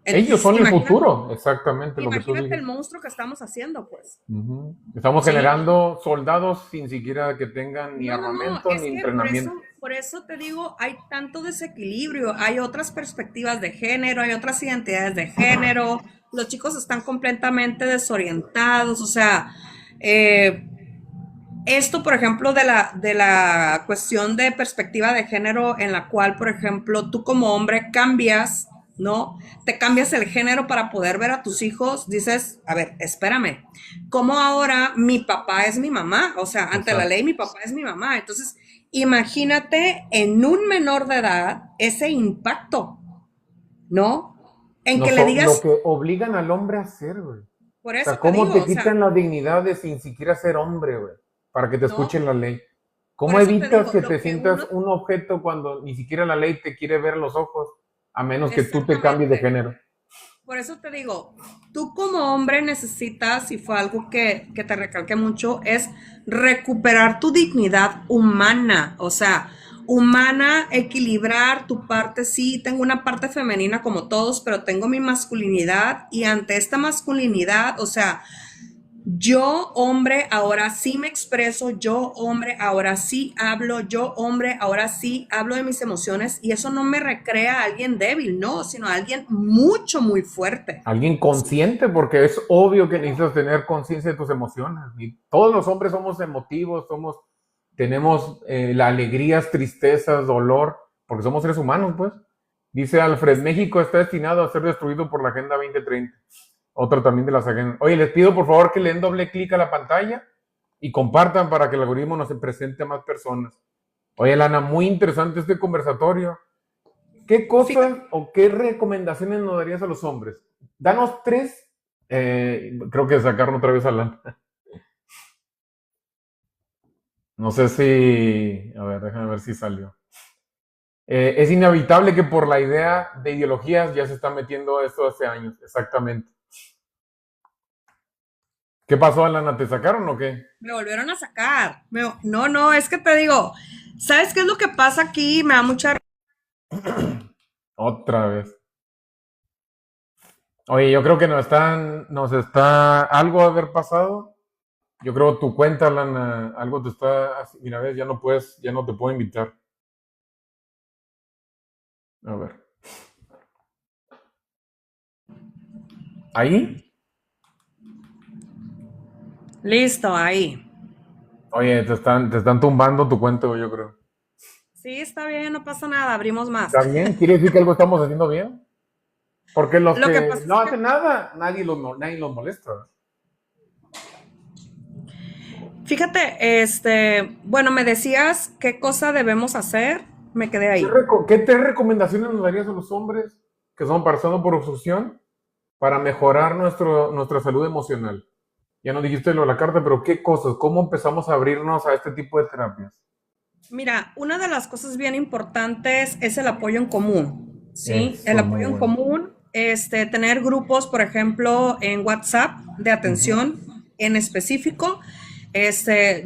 Ellos Entonces, son el imagínate, futuro, exactamente lo que tú imagínate el dices. monstruo que estamos haciendo, pues. Ujú. Estamos Sí. generando soldados sin siquiera que tengan ni No, no, no, armamento es ni que entrenamiento. por eso te digo, hay tanto desequilibrio, hay otras perspectivas de género, hay otras identidades de género, los chicos están completamente desorientados, o sea, eh, esto, por ejemplo, de la cuestión de perspectiva de género en la cual, por ejemplo, tú como hombre cambias, ¿no? Te cambias el género para poder ver a tus hijos, dices, a ver, espérame, ¿cómo ahora mi papá es mi mamá? O sea, ante la Exacto. ley mi papá es mi mamá. Entonces, imagínate en un menor de edad ese impacto, ¿no? En que le Lo digas, que obligan al hombre a hacer, güey. O por sea, eso te ¿cómo digo, te o sea, quitan la dignidad de sin siquiera ser hombre, güey? Para que te ¿no? escuchen la ley. Por ¿Cómo eso te evitas digo, que lo te que uno, sientas un objeto cuando ni siquiera la ley te quiere ver los ojos, a menos que tú te cambies de exactamente. género? Por eso te digo, tú como hombre necesitas, y fue algo que te recalqué mucho, es recuperar tu dignidad humana, o sea, humana, equilibrar tu parte, sí, tengo una parte femenina como todos, pero tengo mi masculinidad y ante esta masculinidad, o sea, yo, hombre, ahora sí me expreso, yo, hombre, ahora sí hablo, yo, hombre, ahora sí hablo de mis emociones y eso no me recrea a alguien débil, no, sino a alguien mucho, muy fuerte. Alguien consciente, porque es obvio que necesitas tener conciencia de tus emociones. Y todos los hombres somos emotivos, tenemos alegrías, tristezas, dolor, porque somos seres humanos, pues. Dice Alfred, México está destinado a ser destruido por la Agenda 2030. Otro también de las agendas. Oye, les pido por favor que le den doble clic a la pantalla y compartan para que el algoritmo nos presente a más personas. Oye, Lana, muy interesante este conversatorio. ¿Qué cosas o qué recomendaciones nos darías a los hombres? Danos 3. Creo que sacaron otra vez a Lana. No sé si... A ver, déjame ver si salió. Es inevitable que por la idea de ideologías ya se está metiendo esto hace años, exactamente. ¿Qué pasó, Alana? ¿Te sacaron o qué? Me volvieron a sacar. No, no, es que te digo, ¿sabes qué es lo que pasa aquí? Me da mucha... Otra vez. Oye, yo creo que nos está algo haber pasado. Yo creo tu cuenta, Alana, algo te está, mira, ves, ya no puedes, ya no te puedo invitar. A ver. ¿Ahí? Listo, ahí. Oye, te están tumbando tu cuenta, yo creo. Sí, está bien, no pasa nada, abrimos más. ¿Está bien? ¿Quiere decir que algo estamos haciendo bien? Porque los Lo que que pasa no es que, hacen nada, nadie los molesta. Fíjate, bueno, me decías qué cosa debemos hacer, me quedé ahí. ¿Qué tres recomendaciones nos darías a los hombres que son pasando por obstrucción para mejorar nuestra salud emocional? Ya nos dijiste lo de la carta, pero ¿qué cosas? ¿Cómo empezamos a abrirnos a este tipo de terapias? Mira, una de las cosas bien importantes es el apoyo en común, ¿sí? Eso, El muy apoyo en bueno. común, tener grupos, por ejemplo, en WhatsApp de Ujú. atención en específico.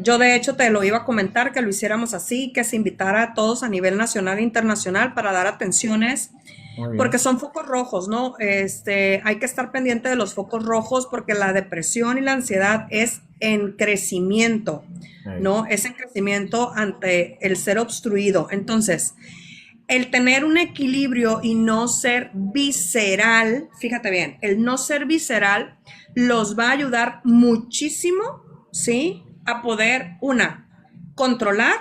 Yo de hecho te lo iba a comentar que lo hiciéramos así, que se invitara a todos a nivel nacional e internacional para dar atenciones, Muy porque bien. son focos rojos, ¿no? Hay que estar pendiente de los focos rojos porque la depresión y la ansiedad es en crecimiento, Ey. ¿no? Es en crecimiento ante el ser obstruido. Entonces, el tener un equilibrio y no ser visceral, fíjate bien, el no ser visceral los va a ayudar muchísimo, ¿sí? A poder, controlar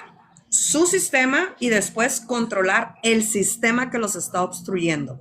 su sistema y después controlar el sistema que los está obstruyendo.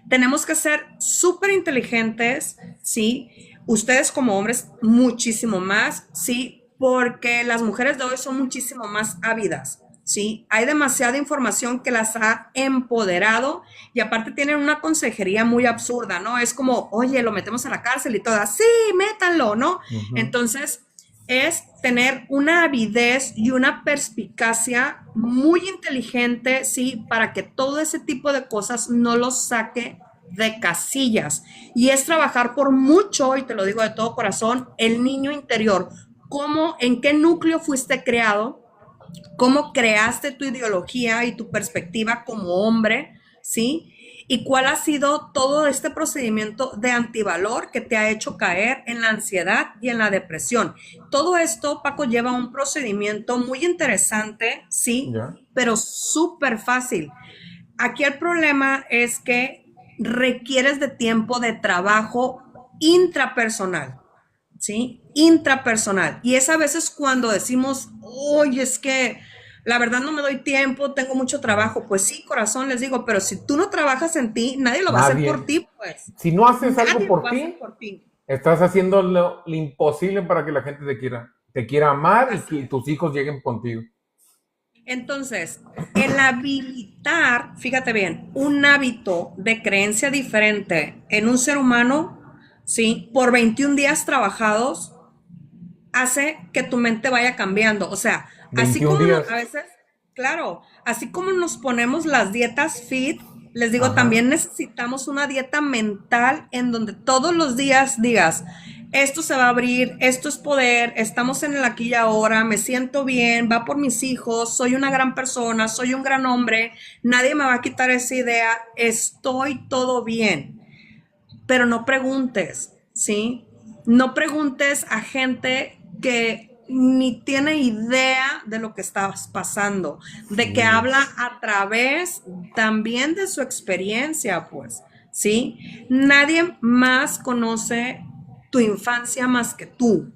Tenemos que ser súper inteligentes, ¿sí? Ustedes como hombres muchísimo más, ¿sí? Porque las mujeres de hoy son muchísimo más ávidas, ¿sí? Hay demasiada información que las ha empoderado y aparte tienen una consejería muy absurda, ¿no? Es como, oye, lo metemos a la cárcel y todas, sí, métanlo, ¿no? Ujú. Entonces, es tener una avidez y una perspicacia muy inteligente, ¿sí? Para que todo ese tipo de cosas no los saque de casillas. Y es trabajar por mucho, y te lo digo de todo corazón, el niño interior. ¿Cómo, en qué núcleo fuiste creado? ¿Cómo creaste tu ideología y tu perspectiva como hombre? ¿Sí? ¿Y cuál ha sido todo este procedimiento de antivalor que te ha hecho caer en la ansiedad y en la depresión? Todo esto, Paco, lleva un procedimiento muy interesante, ¿sí? Ya. Pero súper fácil. Aquí el problema es que requieres de tiempo de trabajo intrapersonal, ¿sí? Intrapersonal. Y es a veces cuando decimos, oye, es que la verdad no me doy tiempo, tengo mucho trabajo. Pues sí, corazón, les digo, pero si tú no trabajas en ti, nadie lo va a hacer por Nadie. ti, pues. Si no haces algo Nadie lo por va a hacer ti, por ti. estás haciendo lo imposible para que la gente te quiera amar y Así que es. tus hijos lleguen contigo. Entonces, el habilitar, fíjate bien, un hábito de creencia diferente en un ser humano, ¿sí? Por 21 días trabajados, hace que tu mente vaya cambiando. O sea, así 21 como días. a veces, claro, así como nos ponemos las dietas fit, les digo, Ajá. también necesitamos una dieta mental en donde todos los días digas, esto se va a abrir, esto es poder, estamos en el aquí y ahora, me siento bien, va por mis hijos, soy una gran persona, soy un gran hombre, nadie me va a quitar esa idea, estoy todo bien, pero no preguntes, ¿sí? No preguntes a gente que ni tiene idea de lo que estás pasando, de que Sí. habla a través también de su experiencia, pues, ¿sí? Nadie más conoce tu infancia más que tú.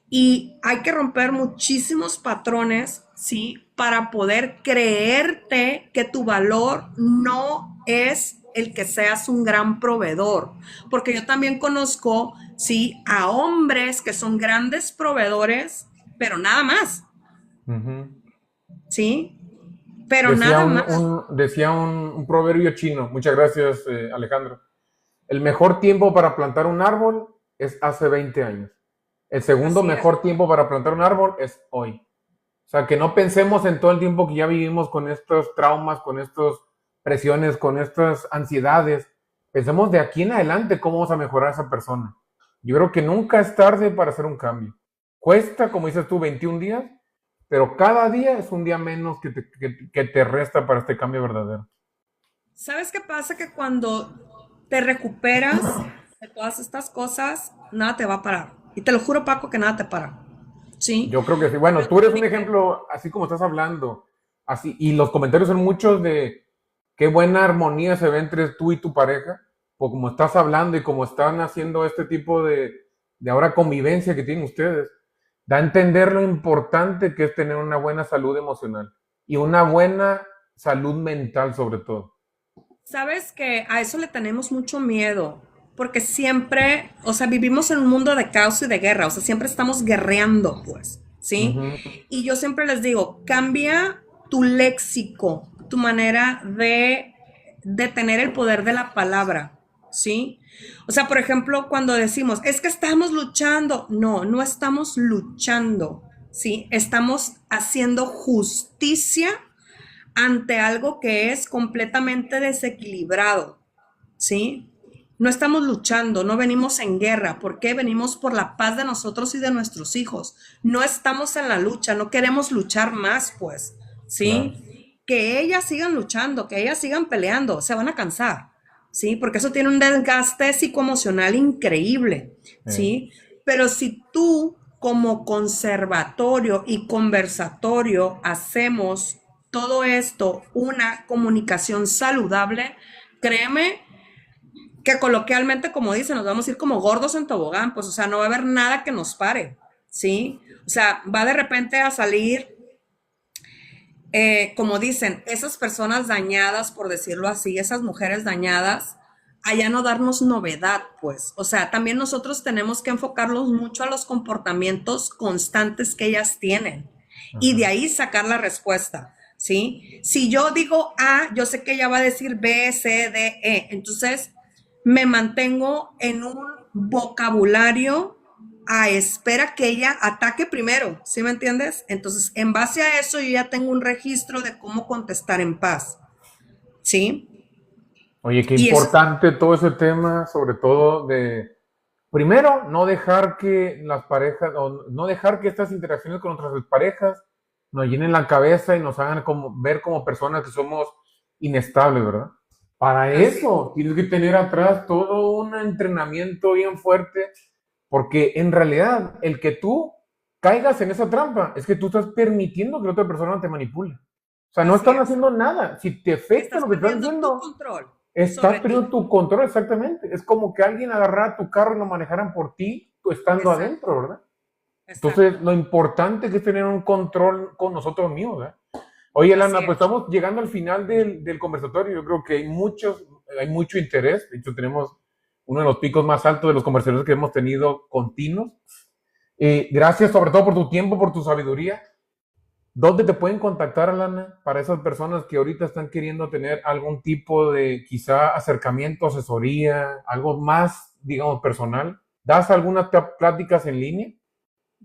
Y hay que romper muchísimos patrones, ¿sí? Para poder creerte que tu valor no es el que seas un gran proveedor. Porque yo también conozco, ¿sí? A hombres que son grandes proveedores, pero nada más, Ujú. ¿sí? Pero Decía nada más. un proverbio chino. Muchas gracias, Alejandro. El mejor tiempo para plantar un árbol es hace 20 años. El segundo Así es. mejor tiempo para plantar un árbol es hoy. O sea, que no pensemos en todo el tiempo que ya vivimos con estos traumas, con estas presiones, con estas ansiedades. Pensemos de aquí en adelante cómo vamos a mejorar a esa persona. Yo creo que nunca es tarde para hacer un cambio. Cuesta, como dices tú, 21 días, pero cada día es un día menos que te resta para este cambio verdadero. ¿Sabes qué pasa? Que cuando te recuperas de todas estas cosas, nada te va a parar. Y te lo juro, Paco, que nada te para. ¿Sí? Yo creo que sí. Yo Bueno, tú te eres un dije, ejemplo, así como estás hablando, así, y los comentarios son muchos de qué buena armonía se ve entre tú y tu pareja, o como estás hablando y como están haciendo este tipo de ahora convivencia que tienen ustedes, da a entender lo importante que es tener una buena salud emocional y una buena salud mental sobre todo. sabes que a eso le tenemos mucho miedo, porque siempre, o sea, vivimos en un mundo de caos y de guerra, o sea, siempre estamos guerreando, pues, ¿sí? Y yo siempre les digo, cambia tu léxico, tu manera de tener el poder de la palabra, ¿sí? O sea, por ejemplo, cuando decimos, es que estamos luchando, no, no estamos luchando, ¿sí? Estamos haciendo justicia ante algo que es completamente desequilibrado, ¿sí? No estamos luchando, no venimos en guerra. ¿Por qué? Venimos por la paz de nosotros y de nuestros hijos. No estamos en la lucha, no queremos luchar más, pues, Claro. ¿sí? Que ellas sigan luchando, que ellas sigan peleando, se van a cansar, ¿sí? Porque eso tiene un desgaste psicoemocional increíble, ¿sí? Pero si tú como conservatorio y conversatorio hacemos todo esto una comunicación saludable, créeme que coloquialmente, como dicen, nos vamos a ir como gordos en tobogán, pues, o sea, no va a haber nada que nos pare, ¿sí? O sea, va de repente a salir, como dicen, esas personas dañadas, por decirlo así, esas mujeres dañadas, allá no darnos novedad, pues. O sea, también nosotros tenemos que enfocarnos mucho a los comportamientos constantes que ellas tienen y de ahí sacar la respuesta, ¿sí? Si yo digo A, yo sé que ella va a decir B, C, D, E. Entonces, me mantengo en un vocabulario a espera que ella ataque primero, ¿sí me entiendes? Entonces, en base a eso, yo ya tengo un registro de cómo contestar en paz, ¿sí? Oye, qué Y eso, importante todo ese tema, sobre todo de, primero, no dejar que las parejas, o no dejar que estas interacciones con nuestras parejas nos llenen la cabeza y nos hagan como, ver como personas que somos inestables, ¿verdad? Para así, eso tienes que tener atrás todo un entrenamiento bien fuerte, porque en realidad el que tú caigas en esa trampa es que tú estás permitiendo que la otra persona te manipule. O sea, no así están es. haciendo nada. Si te afecta Estás lo que estás perdiendo tu haciendo, control estás sobre perdiendo ti. tu control, exactamente. Es como que alguien agarrara tu carro y lo manejaran por ti, tú estando Exacto, adentro, ¿verdad? Entonces, exacto. lo importante es tener un control con nosotros mismos, ¿verdad? Oye, Así Lana, pues es. estamos llegando al final del conversatorio. Yo creo que hay mucho interés. De hecho, tenemos uno de los picos más altos de los conversatorios que hemos tenido continuos. Gracias sobre todo por tu tiempo, por tu sabiduría. ¿Dónde te pueden contactar, Alana, para esas personas que ahorita están queriendo tener algún tipo de quizá acercamiento, asesoría, algo más, digamos, personal? ¿Das algunas pláticas en línea?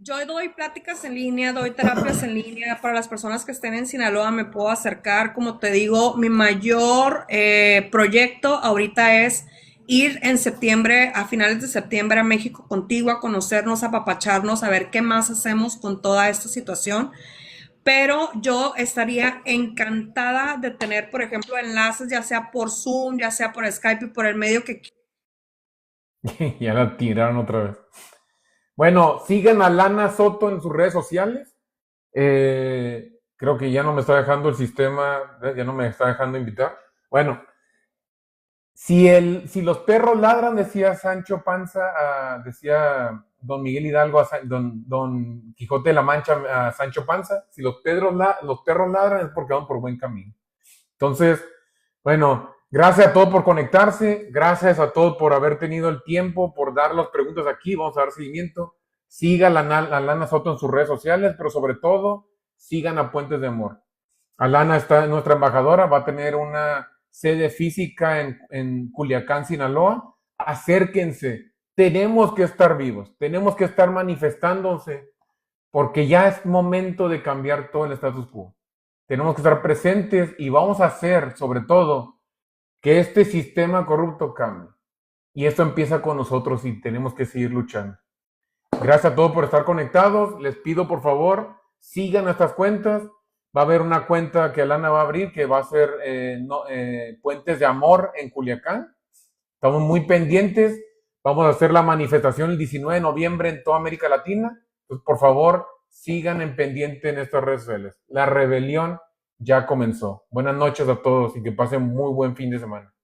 Yo doy pláticas en línea, doy terapias en línea para las personas que estén en Sinaloa, me puedo acercar. Como te digo, mi mayor proyecto ahorita es ir en septiembre, a finales de septiembre a México contigo, a conocernos, a apapacharnos, a ver qué más hacemos con toda esta situación. Pero yo estaría encantada de tener, por ejemplo, enlaces, ya sea por Zoom, ya sea por Skype y por el medio que Ya la tiraron otra vez. Bueno, sigan a Lana Soto en sus redes sociales. Creo que ya no me está dejando el sistema, ya no me está dejando invitar. Bueno, si los perros ladran, decía Sancho Panza, decía don Miguel Hidalgo, don Quijote de la Mancha a Sancho Panza, si los perros ladran es porque van por buen camino. Entonces, bueno, gracias a todos por conectarse, gracias a todos por haber tenido el tiempo, por dar las preguntas aquí, vamos a dar seguimiento. Sigan a Lana Soto en sus redes sociales, pero sobre todo, sigan a Puentes de Amor. Alana está nuestra embajadora, va a tener una sede física en Culiacán, Sinaloa. Acérquense, tenemos que estar vivos, tenemos que estar manifestándose, porque ya es momento de cambiar todo el status quo. Tenemos que estar presentes y vamos a hacer, sobre todo, que este sistema corrupto cambie. Y esto empieza con nosotros y tenemos que seguir luchando. Gracias a todos por estar conectados. Les pido, por favor, sigan nuestras cuentas. Va a haber una cuenta que Alana va a abrir que va a ser Puentes de Amor en Culiacán. Estamos muy pendientes. Vamos a hacer la manifestación el 19 de noviembre en toda América Latina. Entonces, por favor, sigan en pendiente en estas redes sociales. La rebelión ya comenzó. Buenas noches a todos y que pasen muy buen fin de semana.